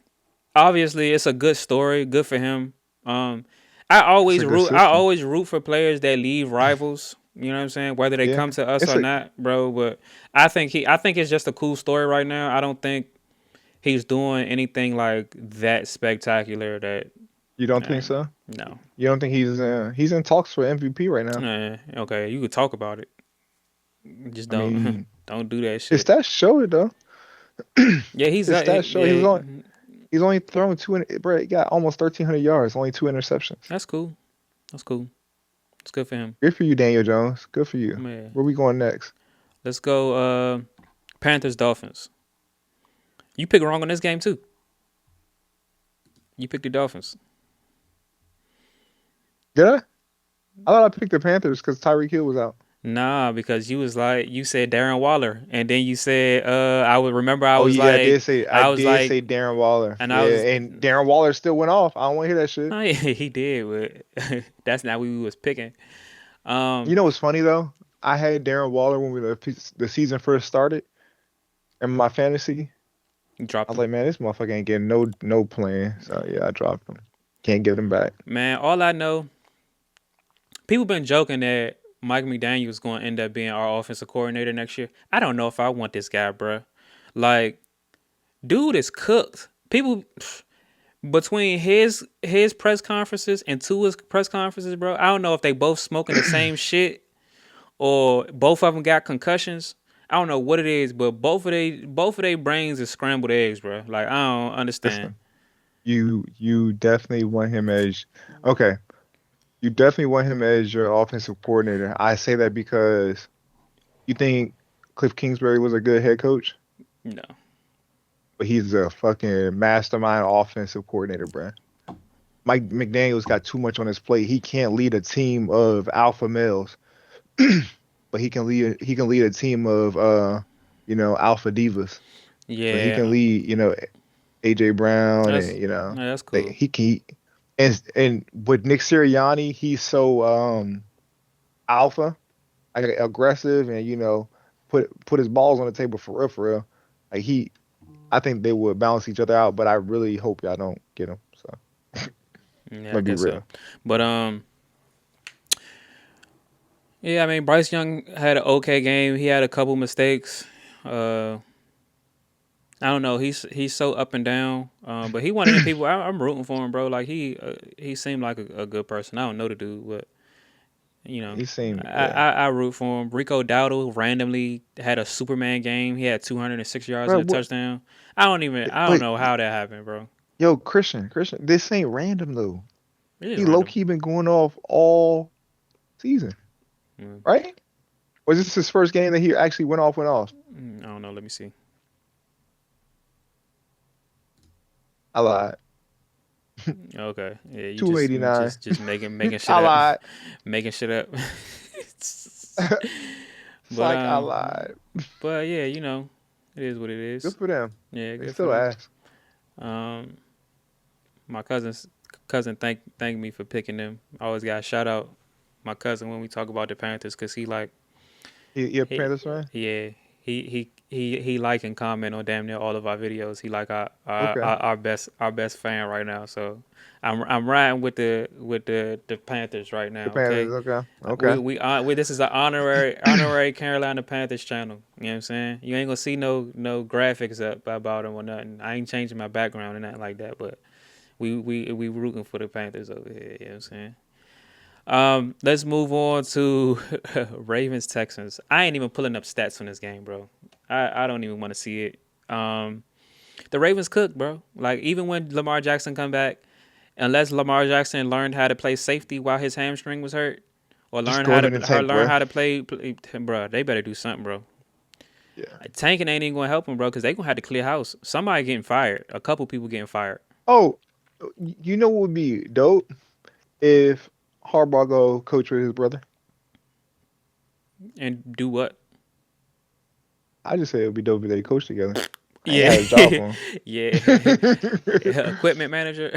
[SPEAKER 1] obviously it's a good story, good for him. Um,
[SPEAKER 2] It's a good
[SPEAKER 1] I
[SPEAKER 2] system.
[SPEAKER 1] always root for players that leave rivals. You know what I'm saying? Whether they
[SPEAKER 2] Yeah.
[SPEAKER 1] come to us
[SPEAKER 2] It's
[SPEAKER 1] or
[SPEAKER 2] a.
[SPEAKER 1] not, bro. But I think it's just a cool story right now. I don't think he's doing anything like that spectacular. That
[SPEAKER 2] You don't
[SPEAKER 1] uh,
[SPEAKER 2] think so?
[SPEAKER 1] no.
[SPEAKER 2] You don't think he's in talks for MVP right now?
[SPEAKER 1] Okay, you could talk about it. Just
[SPEAKER 2] I
[SPEAKER 1] don't
[SPEAKER 2] mean,
[SPEAKER 1] don't do that
[SPEAKER 2] his
[SPEAKER 1] shit.
[SPEAKER 2] stats show it though.
[SPEAKER 1] Yeah, he's
[SPEAKER 2] His stats show he was
[SPEAKER 1] yeah.
[SPEAKER 2] on. He's only thrown two. Bro, he got almost 1,300 yards, only two interceptions.
[SPEAKER 1] That's cool. That's cool. It's good for him.
[SPEAKER 2] Good for you, Daniel Jones. Good for you.
[SPEAKER 1] Man,
[SPEAKER 2] Where we going next?
[SPEAKER 1] let's go. Panthers Dolphins. You pick wrong on this game too. You picked the Dolphins.
[SPEAKER 2] Did I? I thought I picked the Panthers because Tyreek Hill was out.
[SPEAKER 1] Nah, because you said Darren Waller, and then you said I would remember
[SPEAKER 2] Oh yeah, I
[SPEAKER 1] I was
[SPEAKER 2] did
[SPEAKER 1] like,
[SPEAKER 2] say Darren Waller.
[SPEAKER 1] and I
[SPEAKER 2] Yeah,
[SPEAKER 1] was
[SPEAKER 2] and Darren Waller still went off. I don't want to hear that shit.
[SPEAKER 1] oh, yeah, he did, but that's not what we was picking.
[SPEAKER 2] You know what's funny though? I had Darren Waller when the season first started in my fantasy.
[SPEAKER 1] Dropped
[SPEAKER 2] I was
[SPEAKER 1] him,
[SPEAKER 2] like, man, this motherfucker ain't getting no plan. So yeah, I dropped him. Can't get him back.
[SPEAKER 1] man. All I know, people been joking that Mike McDaniel is going to end up being our offensive coordinator next year. I don't know if I want this guy, bro. Like, dude is cooked. between his press conferences and Tua's press conferences, bro, I don't know if they both smoking the same shit or both of them got concussions. I don't know what it is, but both of they brains is scrambled eggs, bro. Like I don't understand.
[SPEAKER 2] Listen, you definitely want him as okay. You definitely want him as your offensive coordinator. I say that because you think Cliff Kingsbury was a good head coach,
[SPEAKER 1] No.
[SPEAKER 2] but he's a fucking mastermind offensive coordinator, bro. Mike McDaniel's got too much on his plate. He can't lead a team of alpha males, but he can lead a team of alpha divas. So he can
[SPEAKER 1] Yeah,
[SPEAKER 2] lead, AJ Brown
[SPEAKER 1] that's
[SPEAKER 2] and
[SPEAKER 1] that's
[SPEAKER 2] they,
[SPEAKER 1] cool.
[SPEAKER 2] he can and with Nick Sirianni, he's so alpha, like aggressive and put his balls on the table for real, for real. Like I think they would balance each other out, but I really hope y'all don't get him. So
[SPEAKER 1] Yeah, I
[SPEAKER 2] let's be
[SPEAKER 1] guess so.
[SPEAKER 2] real.
[SPEAKER 1] But yeah, I mean Bryce Young had an okay game. He had a couple mistakes. Uh, I don't know. He's so up and down. But he one of them people. I'm rooting for him, bro. Like he seemed like a good person. I don't know the dude, but you know,
[SPEAKER 2] He seemed,
[SPEAKER 1] I,
[SPEAKER 2] yeah,
[SPEAKER 1] I, I root for him. Rico Dowdle randomly had a Superman game. He had 206 yards
[SPEAKER 2] bro.
[SPEAKER 1] and a
[SPEAKER 2] What?
[SPEAKER 1] touchdown. I don't
[SPEAKER 2] But
[SPEAKER 1] know how that happened, bro.
[SPEAKER 2] yo, Christian, this ain't random though.
[SPEAKER 1] It is
[SPEAKER 2] He low
[SPEAKER 1] random.
[SPEAKER 2] key been going off all season,
[SPEAKER 1] Mm,
[SPEAKER 2] right? Was this his first game that he actually went off?
[SPEAKER 1] I don't know. Let me see.
[SPEAKER 2] I lied.
[SPEAKER 1] Okay, yeah, you
[SPEAKER 2] 289.
[SPEAKER 1] just making shit
[SPEAKER 2] I
[SPEAKER 1] up,
[SPEAKER 2] lied.
[SPEAKER 1] making shit up. but
[SPEAKER 2] Psych, I lied.
[SPEAKER 1] but yeah, it is what it
[SPEAKER 2] Good
[SPEAKER 1] is.
[SPEAKER 2] for them.
[SPEAKER 1] Yeah,
[SPEAKER 2] They
[SPEAKER 1] good for
[SPEAKER 2] still
[SPEAKER 1] them.
[SPEAKER 2] ask.
[SPEAKER 1] Um, my cousin thanked me for picking them. I always got to shout out my cousin when we talk about the Panthers because
[SPEAKER 2] He a
[SPEAKER 1] he
[SPEAKER 2] Panthers fan?
[SPEAKER 1] yeah he like and comment on damn near all of our videos. He like
[SPEAKER 2] Okay.
[SPEAKER 1] our best fan right now. So I'm riding with the Panthers right
[SPEAKER 2] The
[SPEAKER 1] now.
[SPEAKER 2] Panthers.
[SPEAKER 1] Okay,
[SPEAKER 2] Okay. Okay.
[SPEAKER 1] we this is an honorary Carolina Panthers channel. You know what I'm saying? You ain't gonna see no graphics up about them or nothing. I ain't changing my background or nothing like that. But we rooting for the Panthers over here. You know what I'm saying? Let's move on to Ravens Texans. I ain't even pulling up stats on this game, bro. I don't even want to see it. The Ravens cook, bro. Like even when Lamar Jackson come back, unless Lamar Jackson learned how to play safety while his hamstring was hurt, or
[SPEAKER 2] Just go ahead and tank,
[SPEAKER 1] learn
[SPEAKER 2] bro.
[SPEAKER 1] how to play, bro. They better do something, bro.
[SPEAKER 2] Yeah.
[SPEAKER 1] Tanking ain't even gonna help them, bro, because they gonna have to clear house. Somebody getting fired. A couple people getting fired.
[SPEAKER 2] Oh, you know what would be dope if Harbaugh go coach with his brother?
[SPEAKER 1] And do what?
[SPEAKER 2] I just say it would be dope if they coach together. I ain't
[SPEAKER 1] Yeah,
[SPEAKER 2] had a job for
[SPEAKER 1] yeah.
[SPEAKER 2] him.
[SPEAKER 1] Equipment manager.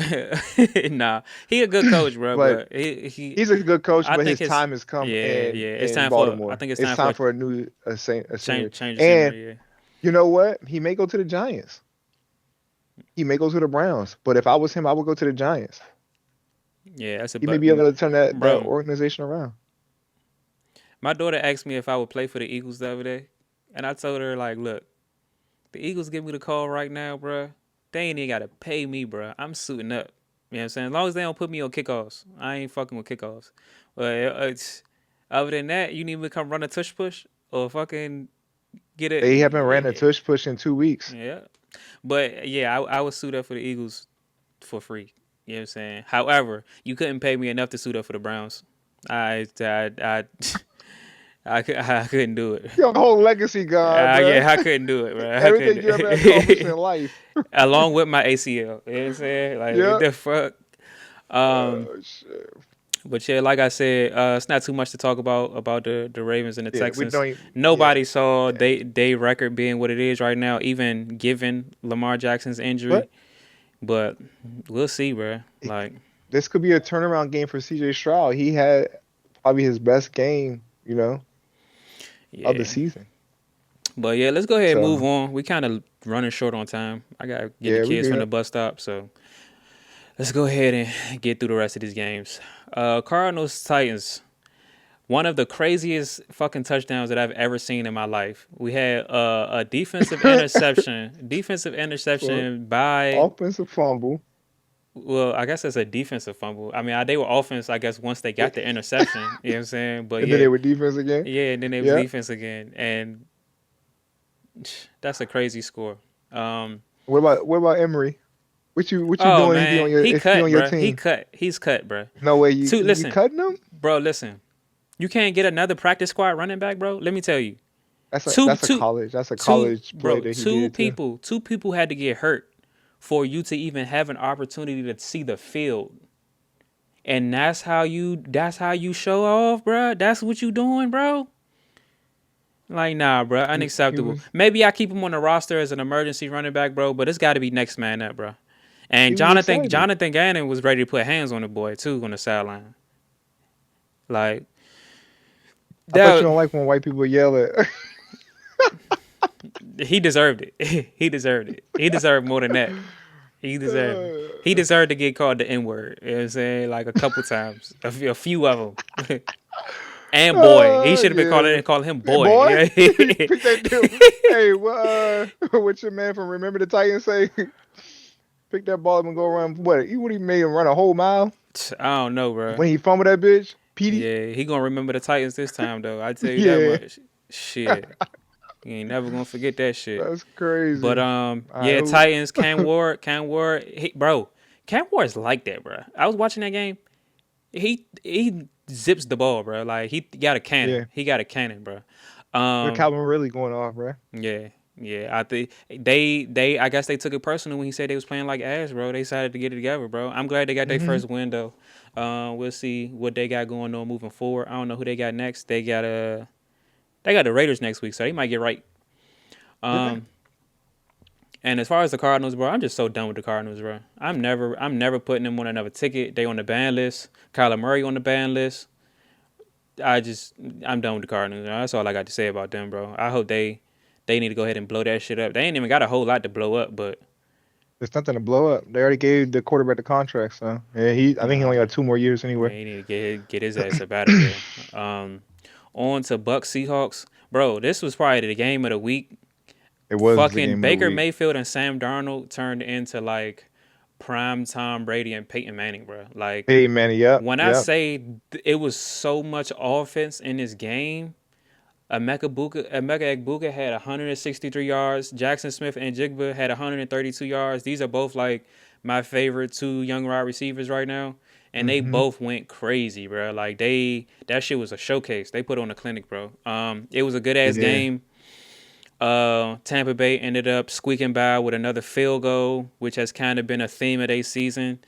[SPEAKER 1] Nah, he a good coach, bro.
[SPEAKER 2] But
[SPEAKER 1] But he
[SPEAKER 2] he's a good coach,
[SPEAKER 1] I
[SPEAKER 2] but
[SPEAKER 1] think
[SPEAKER 2] his
[SPEAKER 1] it's
[SPEAKER 2] time has come in
[SPEAKER 1] yeah. It's
[SPEAKER 2] in
[SPEAKER 1] time for. I
[SPEAKER 2] Baltimore.
[SPEAKER 1] think it's
[SPEAKER 2] It's
[SPEAKER 1] time for
[SPEAKER 2] time
[SPEAKER 1] a
[SPEAKER 2] for a scenery.
[SPEAKER 1] change. Change the
[SPEAKER 2] And
[SPEAKER 1] scenery. Yeah,
[SPEAKER 2] you know what? He may go to the Giants. He may go to the Browns. But if I was him, I would go to the Giants.
[SPEAKER 1] yeah. That's a
[SPEAKER 2] He may
[SPEAKER 1] but,
[SPEAKER 2] be able to turn that
[SPEAKER 1] bro.
[SPEAKER 2] organization around.
[SPEAKER 1] My daughter asked me if I would play for the Eagles the other day, and I told her like, look, the Eagles give me the call right now, bro. They ain't even gotta pay me, bro. I'm suiting up. You know what I'm saying? As long as they don't put me on kickoffs, I ain't fucking with kickoffs. But other than that, you need me to come run a tush push or fucking get
[SPEAKER 2] They haven't ran a
[SPEAKER 1] it.
[SPEAKER 2] tush push in 2 weeks.
[SPEAKER 1] Yeah. But yeah, I would suit up for the Eagles for free. You know what I'm saying? However, you couldn't pay me enough to suit up for the Browns. I couldn't do it.
[SPEAKER 2] Your whole legacy gone, bruh.
[SPEAKER 1] Yeah, I couldn't do it, bro. I
[SPEAKER 2] Everything you ever accomplished in
[SPEAKER 1] couldn't.
[SPEAKER 2] life.
[SPEAKER 1] Along with my ACL. You know what I'm saying? Like, what
[SPEAKER 2] Yep.
[SPEAKER 1] the fuck? Um,
[SPEAKER 2] Shit.
[SPEAKER 1] but yeah, like I said, it's not too much to talk about the Ravens and the
[SPEAKER 2] Yeah, we
[SPEAKER 1] Texans.
[SPEAKER 2] don't even, yeah,
[SPEAKER 1] Nobody saw
[SPEAKER 2] yeah.
[SPEAKER 1] they record being what it is right now, even given Lamar Jackson's injury.
[SPEAKER 2] But
[SPEAKER 1] But we'll see, bro.
[SPEAKER 2] it,
[SPEAKER 1] Like,
[SPEAKER 2] this could be a turnaround game for CJ Stroud. He had probably his best game, of the
[SPEAKER 1] yeah.
[SPEAKER 2] season.
[SPEAKER 1] But yeah, let's go ahead and move
[SPEAKER 2] So,
[SPEAKER 1] on. We kind of running short on time. I gotta get the
[SPEAKER 2] yeah, we
[SPEAKER 1] kids from the
[SPEAKER 2] good.
[SPEAKER 1] bus stop, so let's go ahead and get through the rest of these games. Cardinals Titans. One of the craziest fucking touchdowns that I've ever seen in my life. We had a
[SPEAKER 2] For
[SPEAKER 1] defensive interception
[SPEAKER 2] offensive
[SPEAKER 1] by
[SPEAKER 2] fumble.
[SPEAKER 1] Well, I guess it's a defensive fumble. I mean, they were offense, I guess, once they got the interception. You know what I'm saying? But
[SPEAKER 2] And then they
[SPEAKER 1] yeah,
[SPEAKER 2] were defense again.
[SPEAKER 1] yeah, and then it was
[SPEAKER 2] Yeah.
[SPEAKER 1] defense again, and that's a crazy score. Um,
[SPEAKER 2] What about Emery? What you
[SPEAKER 1] oh
[SPEAKER 2] doing
[SPEAKER 1] man, he
[SPEAKER 2] if he
[SPEAKER 1] cut,
[SPEAKER 2] on your
[SPEAKER 1] bro.
[SPEAKER 2] team?
[SPEAKER 1] He's cut, bro.
[SPEAKER 2] No way you
[SPEAKER 1] Two,
[SPEAKER 2] you
[SPEAKER 1] listen,
[SPEAKER 2] cutting him?
[SPEAKER 1] bro. Listen, you can't get another practice squad running back, bro. Let me tell you, two,
[SPEAKER 2] That's a
[SPEAKER 1] two,
[SPEAKER 2] college. That's a
[SPEAKER 1] two,
[SPEAKER 2] college play
[SPEAKER 1] bro.
[SPEAKER 2] that he did too.
[SPEAKER 1] Two people had to get hurt for you to even have an opportunity to see the field. And that's how you show off, bro. That's what you doing, bro. Like, nah, bro,
[SPEAKER 2] He
[SPEAKER 1] unacceptable.
[SPEAKER 2] was
[SPEAKER 1] Maybe I keep him on the roster as an emergency running back, bro, but it's got to be next man up, bro. And
[SPEAKER 2] he was excited.
[SPEAKER 1] Jonathan Gannon was ready to put hands on the boy too on the sideline. Like
[SPEAKER 2] I thought you
[SPEAKER 1] that,
[SPEAKER 2] don't like when white people yell at.
[SPEAKER 1] he deserved it. He deserved it. He deserved more than that. He deserved it. He
[SPEAKER 2] uh,
[SPEAKER 1] deserved to get called the N word. You know what I'm saying? Like a couple times, a few of them. And boy, he should have been
[SPEAKER 2] yeah.
[SPEAKER 1] calling him
[SPEAKER 2] Hey,
[SPEAKER 1] boy.
[SPEAKER 2] boy,
[SPEAKER 1] Yeah.
[SPEAKER 2] pick that dude. Hey, what your man from Remember the Titans say? Pick that ball up and go around. What he made him run a whole mile
[SPEAKER 1] I don't know, bro.
[SPEAKER 2] when he fumbled that bitch? Petey?
[SPEAKER 1] Yeah, he gonna remember the Titans this time though. I tell you that
[SPEAKER 2] Yeah,
[SPEAKER 1] much. Shit, he ain't never gonna forget that shit.
[SPEAKER 2] that's
[SPEAKER 1] But
[SPEAKER 2] crazy. All right,
[SPEAKER 1] yeah,
[SPEAKER 2] who?
[SPEAKER 1] Titans. Cam Ward, bro. Cam Ward's like that, bro. I was watching that game. He zips the ball, bro. Like he got a
[SPEAKER 2] Yeah,
[SPEAKER 1] cannon. He got a cannon, bro.
[SPEAKER 2] look, Calvin really going off, bro.
[SPEAKER 1] Yeah, yeah. I think I guess they took it personal when he said they was playing like ass, bro. They decided to get it together, bro. I'm glad they got their
[SPEAKER 2] Hmm.
[SPEAKER 1] first win though. We'll see what they got going on moving forward. I don't know who they got next. They got the Raiders next week, so they might get right.
[SPEAKER 2] Yeah,
[SPEAKER 1] Um, and as far as the Cardinals, bro, I'm just so done with the Cardinals, bro. I'm never putting them on another ticket. They on the ban list. Kyler Murray on the ban list. I just I'm done with the Cardinals. That's all I got to say about them, bro. I hope they need to go ahead and blow that shit up. They ain't even got a whole lot to blow up, but
[SPEAKER 2] there's nothing to blow up. They already gave the quarterback the contract, so yeah, I think he
[SPEAKER 1] nah,
[SPEAKER 2] only got
[SPEAKER 1] man.
[SPEAKER 2] 2 more years
[SPEAKER 1] Yeah,
[SPEAKER 2] anyway.
[SPEAKER 1] he need to get his ass up out of there. On to Bucks Seahawks, bro. This was probably the game of the week.
[SPEAKER 2] It was the
[SPEAKER 1] Fucking
[SPEAKER 2] game of the
[SPEAKER 1] Baker
[SPEAKER 2] week.
[SPEAKER 1] Mayfield and Sam Darnold turned into like prime Tom Brady and Peyton Manning, bro. Like
[SPEAKER 2] Hey, man, yep,
[SPEAKER 1] when I
[SPEAKER 2] yep.
[SPEAKER 1] say it was so much offense in this game. Emeka Egbuka had 163 yards. Jackson Smith and Jigba had 132 yards. These are both like my favorite two young wide receivers right now, and they
[SPEAKER 2] Hmm.
[SPEAKER 1] both went crazy, bro. Like that shit was a showcase. They put on a clinic, bro. It was a good
[SPEAKER 2] They
[SPEAKER 1] ass
[SPEAKER 2] did.
[SPEAKER 1] game. Tampa Bay ended up squeaking by with another field goal, which has kind of been a theme of their season.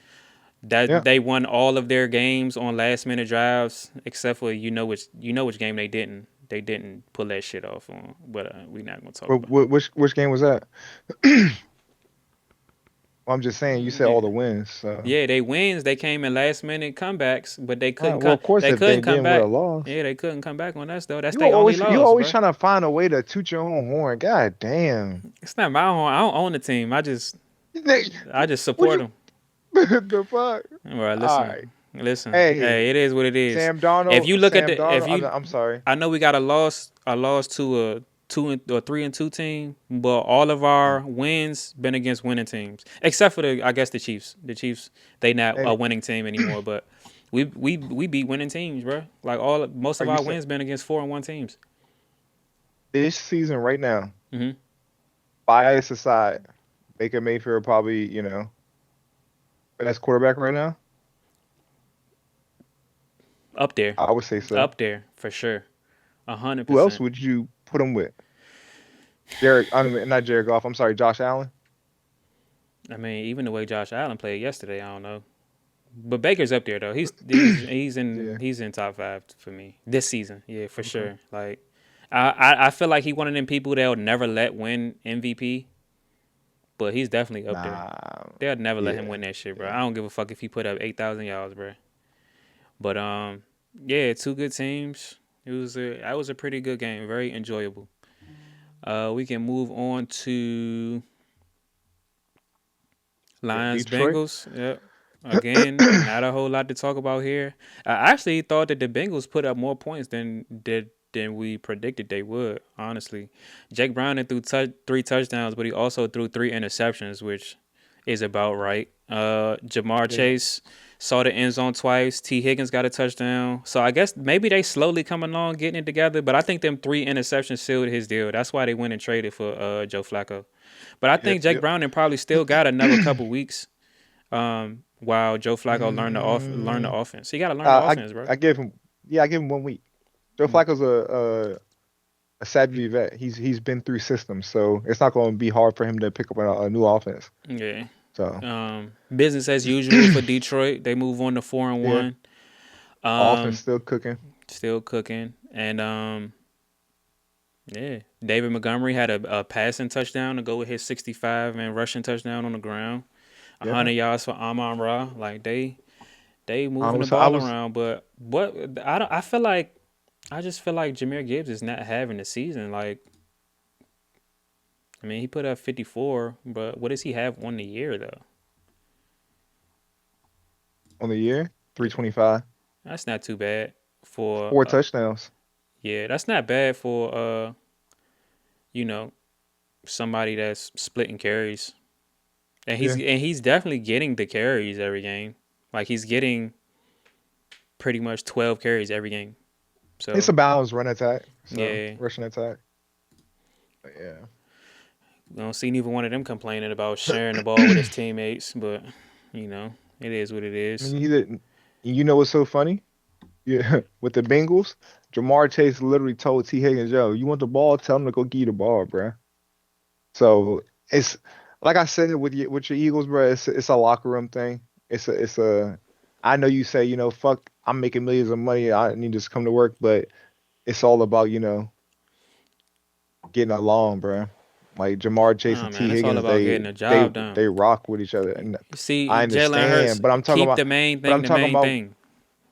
[SPEAKER 1] That
[SPEAKER 2] Yeah.
[SPEAKER 1] they won all of their games on last minute drives, except for you know which game they didn't. They didn't pull that shit off on, but we're not gonna talk about.
[SPEAKER 2] Which game was that? Well, I'm just saying. You said
[SPEAKER 1] Yeah,
[SPEAKER 2] all the wins. So,
[SPEAKER 1] yeah, they wins. They came in last minute comebacks, but they
[SPEAKER 2] all right.
[SPEAKER 1] couldn't
[SPEAKER 2] Well,
[SPEAKER 1] come.
[SPEAKER 2] of course,
[SPEAKER 1] They
[SPEAKER 2] if
[SPEAKER 1] couldn't
[SPEAKER 2] they
[SPEAKER 1] come
[SPEAKER 2] didn't with a
[SPEAKER 1] back.
[SPEAKER 2] loss,
[SPEAKER 1] Yeah, they couldn't come back on us though. That's their only
[SPEAKER 2] you
[SPEAKER 1] loss,
[SPEAKER 2] always
[SPEAKER 1] bro.
[SPEAKER 2] trying to find a way to toot your own horn. God damn.
[SPEAKER 1] It's not my own. I don't own the team. I just
[SPEAKER 2] What
[SPEAKER 1] support
[SPEAKER 2] you
[SPEAKER 1] them.
[SPEAKER 2] the fuck?
[SPEAKER 1] All right,
[SPEAKER 2] All right.
[SPEAKER 1] listen.
[SPEAKER 2] Hey,
[SPEAKER 1] Hey, it is what it is.
[SPEAKER 2] Sam
[SPEAKER 1] If you
[SPEAKER 2] Darnold.
[SPEAKER 1] look at
[SPEAKER 2] Sam
[SPEAKER 1] the, if
[SPEAKER 2] Darnold.
[SPEAKER 1] you
[SPEAKER 2] I'm sorry.
[SPEAKER 1] I know we got a loss to a 3-2 team, but all of our wins been against winning teams, except for I guess the Chiefs. The Chiefs, they not a
[SPEAKER 2] Hey,
[SPEAKER 1] winning team anymore, but we beat winning teams, bro. Like most
[SPEAKER 2] are
[SPEAKER 1] of
[SPEAKER 2] you
[SPEAKER 1] our
[SPEAKER 2] saying
[SPEAKER 1] wins been against 4-1 teams.
[SPEAKER 2] this season right now?
[SPEAKER 1] Hmm.
[SPEAKER 2] Bias aside, Baker Mayfield probably best quarterback right now.
[SPEAKER 1] Up there,
[SPEAKER 2] I would say so.
[SPEAKER 1] up there for sure, 100
[SPEAKER 2] Who else
[SPEAKER 1] percent.
[SPEAKER 2] would you put him with? Jared, I mean, not Jared Goff. I'm sorry, Josh Allen.
[SPEAKER 1] I mean, even the way Josh Allen played yesterday, I don't know. But Baker's up there though.
[SPEAKER 2] Yeah.
[SPEAKER 1] He's in top five for me this season. Yeah, for
[SPEAKER 2] Okay.
[SPEAKER 1] sure. Like I feel like he one of them people that'll never let win MVP, but he's definitely up there.
[SPEAKER 2] Nah.
[SPEAKER 1] They'll never let him
[SPEAKER 2] Yeah.
[SPEAKER 1] win that shit, bro.
[SPEAKER 2] Yeah.
[SPEAKER 1] I don't give a fuck if he put up 8,000 yards, bro. But yeah, two good teams. That was a pretty good game, very enjoyable. We can move on to Lions
[SPEAKER 2] Detroit.
[SPEAKER 1] Bengals. Yep. Again, not a whole lot to talk about here. I actually thought that the Bengals put up more points than we predicted they would. Honestly, Jake Browning threw 3 touchdowns, but he also threw 3 interceptions, which is about right. Jamar
[SPEAKER 2] Yeah.
[SPEAKER 1] Chase saw the end zone twice. T. Higgins got a touchdown. So I guess maybe they slowly coming along getting it together. But I think them 3 interceptions sealed his deal. That's why they went and traded for Joe Flacco. But I
[SPEAKER 2] Yep.
[SPEAKER 1] think Jake
[SPEAKER 2] Yep.
[SPEAKER 1] Browning probably still got another couple weeks while Joe Flacco learn the
[SPEAKER 2] Mm,
[SPEAKER 1] offense. He got to learn the
[SPEAKER 2] I
[SPEAKER 1] offense, bro.
[SPEAKER 2] I gave him yeah, I gave him 1 week. Joe Flacco's a savvy vet. He's been through systems, so it's not going to be hard for him to pick up a new offense.
[SPEAKER 1] Yeah.
[SPEAKER 2] So
[SPEAKER 1] Business as usual for Detroit. They move on to four and
[SPEAKER 2] yeah,
[SPEAKER 1] one.
[SPEAKER 2] offense
[SPEAKER 1] Um,
[SPEAKER 2] still cooking.
[SPEAKER 1] Still cooking. And yeah, David Montgomery had a passing touchdown to go with his 65 and rushing touchdown on the ground.
[SPEAKER 2] Yeah,
[SPEAKER 1] 100 yards for Amon Ra. Like they
[SPEAKER 2] I
[SPEAKER 1] moving the
[SPEAKER 2] was I
[SPEAKER 1] ball
[SPEAKER 2] was
[SPEAKER 1] around. But what I don't, I feel like I just feel like Jameer Gibbs is not having the season. Like I mean, he put up 54, but what does he have on the year though?
[SPEAKER 2] on the year 325,
[SPEAKER 1] That's not too bad for
[SPEAKER 2] 4 touchdowns.
[SPEAKER 1] yeah, that's not bad for you know, somebody that's splitting carries.
[SPEAKER 2] Yeah,
[SPEAKER 1] And he's definitely getting the carries every game. Like he's getting pretty much 12 carries every game.
[SPEAKER 2] it's
[SPEAKER 1] So
[SPEAKER 2] a balanced run attack. So
[SPEAKER 1] yeah,
[SPEAKER 2] rushing attack. But yeah,
[SPEAKER 1] I don't see neither one of them complaining about sharing the ball with his teammates. But you know, it is what it
[SPEAKER 2] I
[SPEAKER 1] is.
[SPEAKER 2] mean, he didn't. You know what's so funny? Yeah, with the Bengals, Jamar Chase literally told T. Higgins, "Yo, you want the ball? Tell him to go get you the ball, bruh." So it's like I said with your Eagles, bro. It's a locker room thing. It's a. I know you say fuck. I'm making millions of money. I need to just come to work, but it's all about getting along, bro. Like Jamar Chase
[SPEAKER 1] Oh
[SPEAKER 2] and T
[SPEAKER 1] man, it's all
[SPEAKER 2] Higgins,
[SPEAKER 1] about getting
[SPEAKER 2] they
[SPEAKER 1] the
[SPEAKER 2] they
[SPEAKER 1] job done.
[SPEAKER 2] they rock with each other, and
[SPEAKER 1] You see,
[SPEAKER 2] I
[SPEAKER 1] Jalen Hurts
[SPEAKER 2] understand. But I'm talking
[SPEAKER 1] keep
[SPEAKER 2] about,
[SPEAKER 1] the main
[SPEAKER 2] but
[SPEAKER 1] thing
[SPEAKER 2] I'm
[SPEAKER 1] the
[SPEAKER 2] talking
[SPEAKER 1] main
[SPEAKER 2] about,
[SPEAKER 1] thing.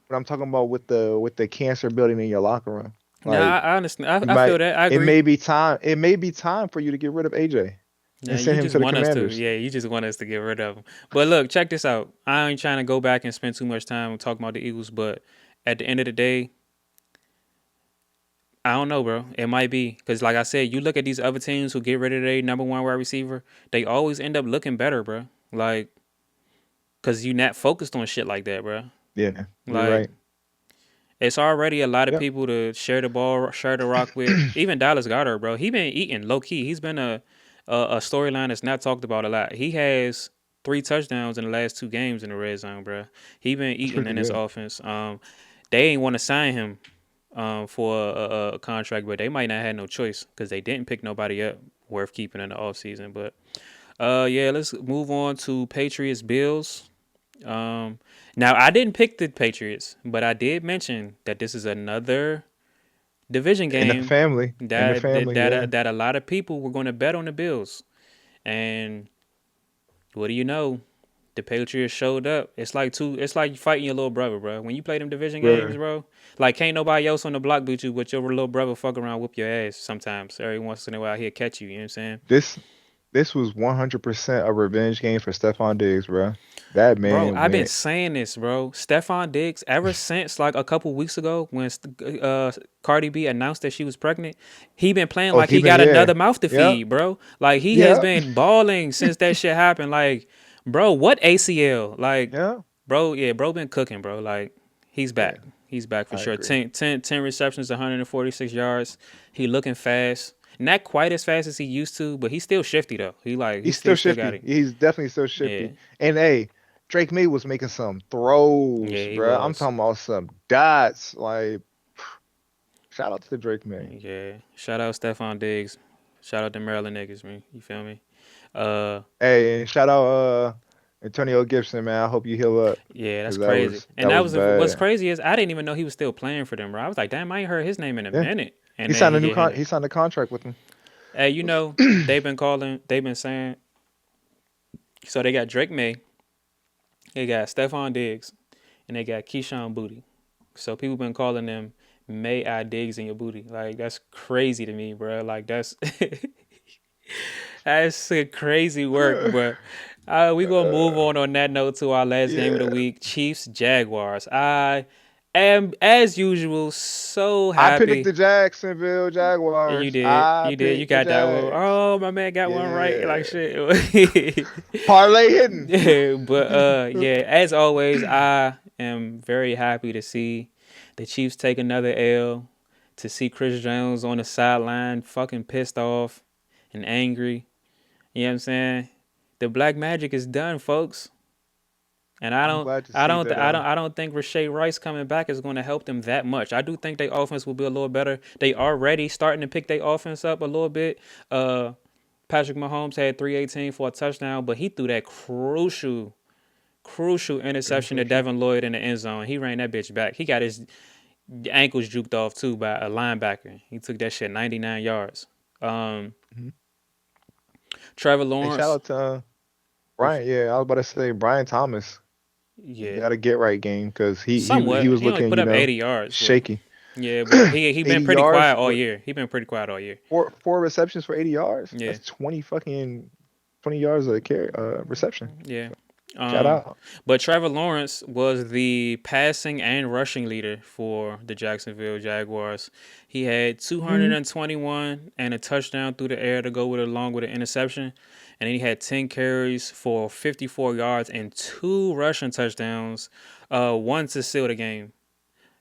[SPEAKER 2] but I'm talking about with the cancer building in your locker room.
[SPEAKER 1] No,
[SPEAKER 2] Like
[SPEAKER 1] I understand.
[SPEAKER 2] you
[SPEAKER 1] I feel
[SPEAKER 2] might,
[SPEAKER 1] that. I
[SPEAKER 2] it
[SPEAKER 1] agree.
[SPEAKER 2] may be time. It may be time for you to get rid of AJ
[SPEAKER 1] Yeah,
[SPEAKER 2] and send
[SPEAKER 1] you
[SPEAKER 2] him
[SPEAKER 1] just
[SPEAKER 2] to the
[SPEAKER 1] want us to.
[SPEAKER 2] Commanders.
[SPEAKER 1] Yeah, you just want us to get rid of them. But look, check this out. I ain't trying to go back and spend too much time talking about the Eagles, but at the end of the day, I don't know, bro. It might be because, like I said, you look at these other teams who get rid of their number one wide receiver, they always end up looking better, bro. Like, cause you not focused on shit like that, bro.
[SPEAKER 2] Yeah, you're
[SPEAKER 1] Like,
[SPEAKER 2] right.
[SPEAKER 1] it's already a lot of
[SPEAKER 2] Yep.
[SPEAKER 1] people to share the ball, share the rock with. Even Dallas Goddard, bro. He been eating low key. He's been a storyline that's not talked about a lot. He has 3 touchdowns in the last 2 games in the red zone, bro. He been
[SPEAKER 2] That's
[SPEAKER 1] eating
[SPEAKER 2] pretty
[SPEAKER 1] in this
[SPEAKER 2] good.
[SPEAKER 1] offense. They ain't want to sign him for a contract, but they might not have no choice because they didn't pick nobody up worth keeping in the offseason. But yeah, let's move on to Patriots Bills. Um, Now I didn't pick the Patriots, but I did mention that this is another division
[SPEAKER 2] In the
[SPEAKER 1] game
[SPEAKER 2] family, in the family, yeah.
[SPEAKER 1] that a lot of people were going to bet on the Bills. And what do you know? The Patriots showed up. It's like fighting your little brother, bro. When you play them division games,
[SPEAKER 2] Bro,
[SPEAKER 1] bro, like can't nobody else on the block beat you, but your little brother fuck around, whoop your ass sometimes. Every once in a while, he'll catch you. You know what I'm saying?
[SPEAKER 2] this this was 100% a revenge game for Stephon Diggs, bro. That
[SPEAKER 1] Bro,
[SPEAKER 2] man
[SPEAKER 1] I've been
[SPEAKER 2] went.
[SPEAKER 1] saying this, bro. Stephon Diggs, ever since like a couple weeks ago when Cardi B announced that she was pregnant, he been playing
[SPEAKER 2] Oh,
[SPEAKER 1] like
[SPEAKER 2] he
[SPEAKER 1] he
[SPEAKER 2] been
[SPEAKER 1] got
[SPEAKER 2] yeah,
[SPEAKER 1] another mouth to
[SPEAKER 2] yeah,
[SPEAKER 1] feed, bro. Like he has
[SPEAKER 2] yeah,
[SPEAKER 1] been balling since that shit happened. Like, bro, what ACL? Like,
[SPEAKER 2] yeah,
[SPEAKER 1] bro, yeah, bro been cooking, bro. Like, he's
[SPEAKER 2] yeah.
[SPEAKER 1] back. He's back for
[SPEAKER 2] I
[SPEAKER 1] sure.
[SPEAKER 2] agree.
[SPEAKER 1] 10 receptions, 146 yards. He looking fast. Not quite as fast as he used to, but he's still shifty though. He
[SPEAKER 2] He's still
[SPEAKER 1] still got
[SPEAKER 2] shifty.
[SPEAKER 1] it.
[SPEAKER 2] He's definitely still
[SPEAKER 1] Yeah.
[SPEAKER 2] shifty. And hey, Drake May was making some
[SPEAKER 1] Yeah,
[SPEAKER 2] throws,
[SPEAKER 1] he
[SPEAKER 2] bro. I'm
[SPEAKER 1] was.
[SPEAKER 2] talking about some dots. Like, shout out to Drake May.
[SPEAKER 1] Yeah. Shout out Stephon Diggs. Shout out the Maryland niggas, man. You feel me? Uh
[SPEAKER 2] Hey, and shout out Antonio Gibson, man. I hope you heal up
[SPEAKER 1] yeah, that's
[SPEAKER 2] because
[SPEAKER 1] crazy.
[SPEAKER 2] that
[SPEAKER 1] And that
[SPEAKER 2] was
[SPEAKER 1] was what's
[SPEAKER 2] bad.
[SPEAKER 1] crazy is I didn't even know he was still playing for them, bro. I was like, damn, I ain't heard his name in a
[SPEAKER 2] Yeah,
[SPEAKER 1] minute.
[SPEAKER 2] he
[SPEAKER 1] And then
[SPEAKER 2] signed
[SPEAKER 1] he
[SPEAKER 2] a new
[SPEAKER 1] get hit.
[SPEAKER 2] he signed a contract with him.
[SPEAKER 1] Hey, you know, they've been saying so they got Drake May, they got Stephon Diggs, and they got Keyshawn Booty. So people been calling them May I Diggs in your booty. Like that's crazy to me, bro. Like that's that's a crazy work, but we gonna move
[SPEAKER 2] Uh,
[SPEAKER 1] on that note to our last game of the
[SPEAKER 2] yeah,
[SPEAKER 1] week: Chiefs Jaguars. I am as usual so
[SPEAKER 2] I picked
[SPEAKER 1] happy.
[SPEAKER 2] the Jacksonville
[SPEAKER 1] You
[SPEAKER 2] Jaguars.
[SPEAKER 1] did,
[SPEAKER 2] I
[SPEAKER 1] you did, you
[SPEAKER 2] picked the
[SPEAKER 1] got that one.
[SPEAKER 2] Jags.
[SPEAKER 1] Oh, my man got one right. Like
[SPEAKER 2] Yeah.
[SPEAKER 1] shit.
[SPEAKER 2] Parlay hidden.
[SPEAKER 1] Yeah, but yeah. As always, I am very happy to see the Chiefs take another L. To see Chris Jones on the sideline, fucking pissed off and angry. You know what I'm saying? The black magic is done, folks. And
[SPEAKER 2] I'm glad to see that.
[SPEAKER 1] I don't think Rashay Rice coming back is going to help them that much. I do think their offense will be a little better. They already starting to pick their offense up a little bit. Patrick Mahomes had 318 for a touchdown, but he threw that crucial interception to
[SPEAKER 2] Interception.
[SPEAKER 1] Devin Lloyd in the end zone. He ran that bitch back. He got his ankles juked off too by a linebacker. He took that shit 99 yards. Um,
[SPEAKER 2] Mhm.
[SPEAKER 1] Trevor
[SPEAKER 2] Hey, shout
[SPEAKER 1] Lawrence,
[SPEAKER 2] out to Brian. Yeah, I was about to say Brian Thomas. He
[SPEAKER 1] yeah,
[SPEAKER 2] got a get right game because he
[SPEAKER 1] somewhat.
[SPEAKER 2] was
[SPEAKER 1] He only
[SPEAKER 2] looking,
[SPEAKER 1] put up 80 yards, but
[SPEAKER 2] shaky.
[SPEAKER 1] yeah, but he been
[SPEAKER 2] 80
[SPEAKER 1] pretty
[SPEAKER 2] yards
[SPEAKER 1] quiet all
[SPEAKER 2] for
[SPEAKER 1] year. He been pretty quiet all year.
[SPEAKER 2] four receptions for 80 yards.
[SPEAKER 1] Yeah,
[SPEAKER 2] That's 20 yards of carry reception.
[SPEAKER 1] yeah.
[SPEAKER 2] Shout
[SPEAKER 1] Um,
[SPEAKER 2] out.
[SPEAKER 1] but Trevor Lawrence was the passing and rushing leader for the Jacksonville Jaguars. He had
[SPEAKER 2] Mhm.
[SPEAKER 1] 221 and a touchdown through the air to go with it, along with an interception. And then he had 10 carries for 54 yards and two rushing touchdowns, one to seal the game.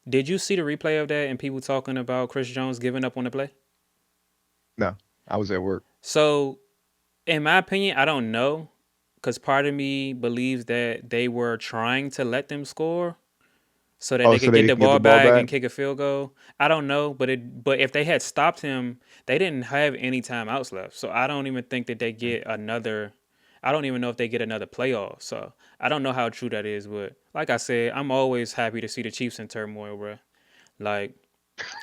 [SPEAKER 1] Did you see the replay of that and people talking about Chris Jones giving up on the play?
[SPEAKER 2] No, I was at work.
[SPEAKER 1] So, in my opinion, I don't know because part of me believes that they were trying to let them score so that
[SPEAKER 2] Oh,
[SPEAKER 1] they
[SPEAKER 2] so
[SPEAKER 1] could
[SPEAKER 2] they
[SPEAKER 1] get the
[SPEAKER 2] can get the
[SPEAKER 1] ball
[SPEAKER 2] ball
[SPEAKER 1] back and
[SPEAKER 2] back?
[SPEAKER 1] kick a field goal. I don't know, but if they had stopped him, they didn't have any timeouts left. So I don't even think that they get another. I don't even know if they get another playoff. So I don't know how true that is, but like I said, I'm always happy to see the Chiefs in turmoil, bro. Like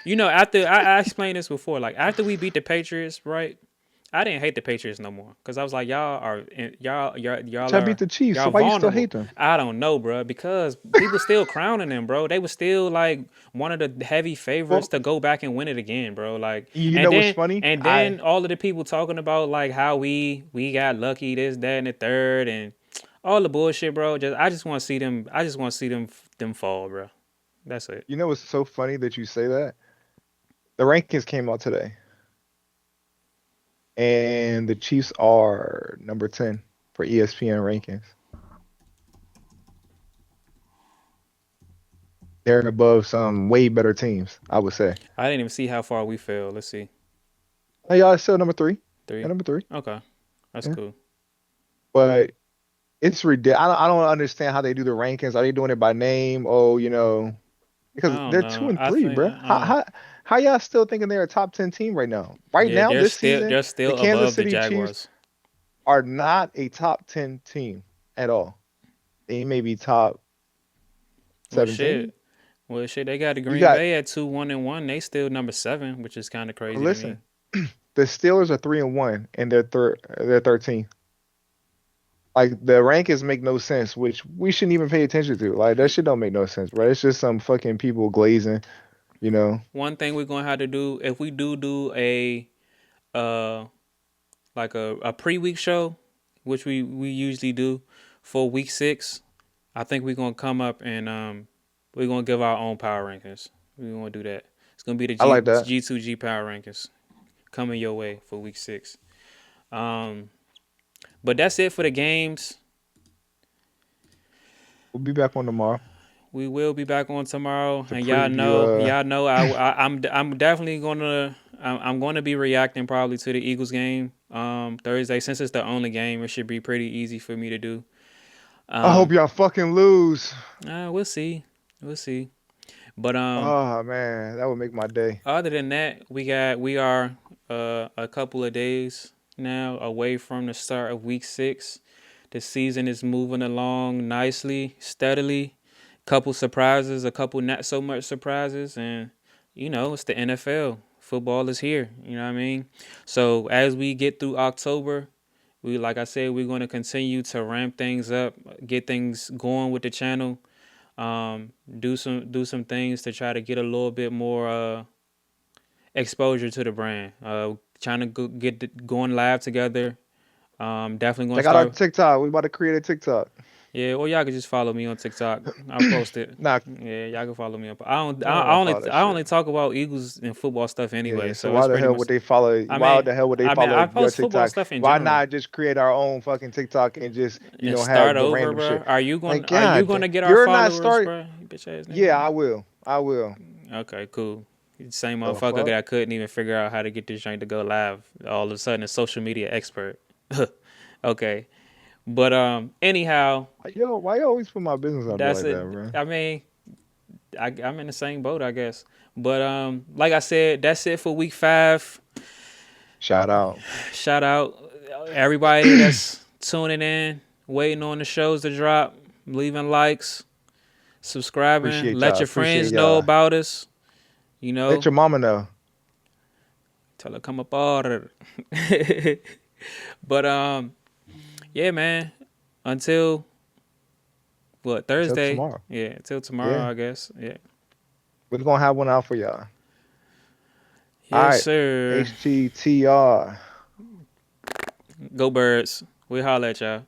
[SPEAKER 1] after I explained this before, like after we beat the Patriots, right? I didn't hate the Patriots no more because I was like,
[SPEAKER 2] Which I beat the Chiefs, so
[SPEAKER 1] y'all
[SPEAKER 2] why you still
[SPEAKER 1] vulnerable.
[SPEAKER 2] hate them?
[SPEAKER 1] I don't know, bro, because people still crowning them, bro. They were still like one of the heavy favorites
[SPEAKER 2] Well,
[SPEAKER 1] to go back and win it again, bro. Like,
[SPEAKER 2] you know what's funny?
[SPEAKER 1] and then all of the people talking about like how we got lucky, this, that, and the third, and all the bullshit, bro. I just want to see them. I just want to see them fall, bro. That's it.
[SPEAKER 2] You know what's so funny that you say that? The rankings came out today, and the Chiefs are number 10 for ESPN rankings. They're above some way better teams, I would say.
[SPEAKER 1] I didn't even see how far we fell. Let's see.
[SPEAKER 2] Oh, y'all still number three. Yeah,
[SPEAKER 1] 3.
[SPEAKER 2] number three.
[SPEAKER 1] Okay. That's
[SPEAKER 2] Yeah.
[SPEAKER 1] cool.
[SPEAKER 2] But it's ridiculous. I don't understand how they do the rankings. Are they doing it by name? Oh,
[SPEAKER 1] I
[SPEAKER 2] because
[SPEAKER 1] don't
[SPEAKER 2] they're two
[SPEAKER 1] know.
[SPEAKER 2] and
[SPEAKER 1] I
[SPEAKER 2] three,
[SPEAKER 1] think
[SPEAKER 2] bruh.
[SPEAKER 1] I
[SPEAKER 2] How
[SPEAKER 1] don't.
[SPEAKER 2] how how y'all still thinking they're a top 10 team right now? Right
[SPEAKER 1] Yeah,
[SPEAKER 2] now, this season,
[SPEAKER 1] they're
[SPEAKER 2] the
[SPEAKER 1] still
[SPEAKER 2] Kansas
[SPEAKER 1] above the
[SPEAKER 2] City Chiefs
[SPEAKER 1] Jaguars.
[SPEAKER 2] are not a top 10 team at all. They may be top
[SPEAKER 1] Well,
[SPEAKER 2] 17.
[SPEAKER 1] shit. Well, shit. They got the
[SPEAKER 2] You
[SPEAKER 1] Green
[SPEAKER 2] got,
[SPEAKER 1] Bay at 2-1-1. They still number 7, which is kind of crazy to me.
[SPEAKER 2] listen, the Steelers are 3-1 and they're 13. Like the rankings make no sense, which we shouldn't even pay attention to. Like that shit don't make no sense, right? It's just some fucking people glazing, you know.
[SPEAKER 1] One thing we're gonna have to do if we do a uh like a pre-week show, which we usually do for week 6. I think we're gonna come up and we're gonna give our own power rankings. We're gonna do that. It's gonna be the
[SPEAKER 2] I like that.
[SPEAKER 1] G2G power rankings coming your way for week 6. Um, but that's it for the games.
[SPEAKER 2] We'll be back on tomorrow
[SPEAKER 1] We will be back on tomorrow,
[SPEAKER 2] to
[SPEAKER 1] and
[SPEAKER 2] preview.
[SPEAKER 1] y'all know, I'm definitely I'm gonna be reacting probably to the Eagles game Thursday since it's the only game. It should be pretty easy for me to do.
[SPEAKER 2] I hope
[SPEAKER 1] Um,
[SPEAKER 2] y'all fucking lose.
[SPEAKER 1] we'll see, we'll see. But
[SPEAKER 2] Oh man, that would make my day.
[SPEAKER 1] other than that, we are a couple of days now away from the start of week 6. The season is moving along nicely, steadily. Couple surprises, a couple not so much surprises, and it's the NFL. Football is here. You know what I mean? So as we get through October, like I said, we're going to continue to ramp things up, get things going with the channel. Do some things to try to get a little bit more exposure to the brand. Trying to get going live together. Definitely going to
[SPEAKER 2] Check out our
[SPEAKER 1] start.
[SPEAKER 2] TikTok. We about to create a TikTok.
[SPEAKER 1] Yeah, or y'all can just follow me on TikTok. I post it.
[SPEAKER 2] Nah,
[SPEAKER 1] Yeah, y'all can follow me up. I don't.
[SPEAKER 2] I don't want to follow that
[SPEAKER 1] I
[SPEAKER 2] shit.
[SPEAKER 1] only talk about Eagles and football stuff anyway.
[SPEAKER 2] Yeah, so
[SPEAKER 1] So it's
[SPEAKER 2] why the
[SPEAKER 1] pretty
[SPEAKER 2] hell
[SPEAKER 1] much.
[SPEAKER 2] would they follow?
[SPEAKER 1] I
[SPEAKER 2] Why
[SPEAKER 1] mean,
[SPEAKER 2] the hell would they
[SPEAKER 1] I
[SPEAKER 2] follow your
[SPEAKER 1] post football
[SPEAKER 2] TikTok?
[SPEAKER 1] stuff in
[SPEAKER 2] Why
[SPEAKER 1] general.
[SPEAKER 2] not just create our own fucking TikTok and just
[SPEAKER 1] And start
[SPEAKER 2] have the
[SPEAKER 1] over,
[SPEAKER 2] random
[SPEAKER 1] bro.
[SPEAKER 2] shit? Like,
[SPEAKER 1] Are you
[SPEAKER 2] God,
[SPEAKER 1] gonna get our
[SPEAKER 2] you're not
[SPEAKER 1] followers,
[SPEAKER 2] start.
[SPEAKER 1] bro? You bitch ass
[SPEAKER 2] Yeah,
[SPEAKER 1] nigga.
[SPEAKER 2] I will. I will.
[SPEAKER 1] Okay, cool. Same
[SPEAKER 2] The
[SPEAKER 1] motherfucker that
[SPEAKER 2] fuck?
[SPEAKER 1] I couldn't even figure out how to get this joint to go live. All of a sudden, a social media expert. Okay, but anyhow,
[SPEAKER 2] Yo, why you always put my business out there
[SPEAKER 1] that's
[SPEAKER 2] like
[SPEAKER 1] it.
[SPEAKER 2] that, bro?
[SPEAKER 1] I mean, I'm in the same boat, I guess. But like I said, that's it for week 5.
[SPEAKER 2] Shout out.
[SPEAKER 1] Shout out everybody that's tuning in, waiting on the shows to drop, leaving likes, subscribing,
[SPEAKER 2] Appreciate
[SPEAKER 1] let
[SPEAKER 2] y'all.
[SPEAKER 1] your friends
[SPEAKER 2] Appreciate
[SPEAKER 1] know
[SPEAKER 2] y'all.
[SPEAKER 1] about us. You
[SPEAKER 2] Let
[SPEAKER 1] know,
[SPEAKER 2] your mama know.
[SPEAKER 1] tell her come up order. But yeah, man. Until what,
[SPEAKER 2] Until
[SPEAKER 1] Thursday?
[SPEAKER 2] tomorrow.
[SPEAKER 1] Yeah, until tomorrow,
[SPEAKER 2] Yeah,
[SPEAKER 1] I guess. Yeah.
[SPEAKER 2] we're gonna have one out for y'all. All
[SPEAKER 1] Yes,
[SPEAKER 2] right.
[SPEAKER 1] sir.
[SPEAKER 2] HTTR.
[SPEAKER 1] Go Birds. We holla at y'all.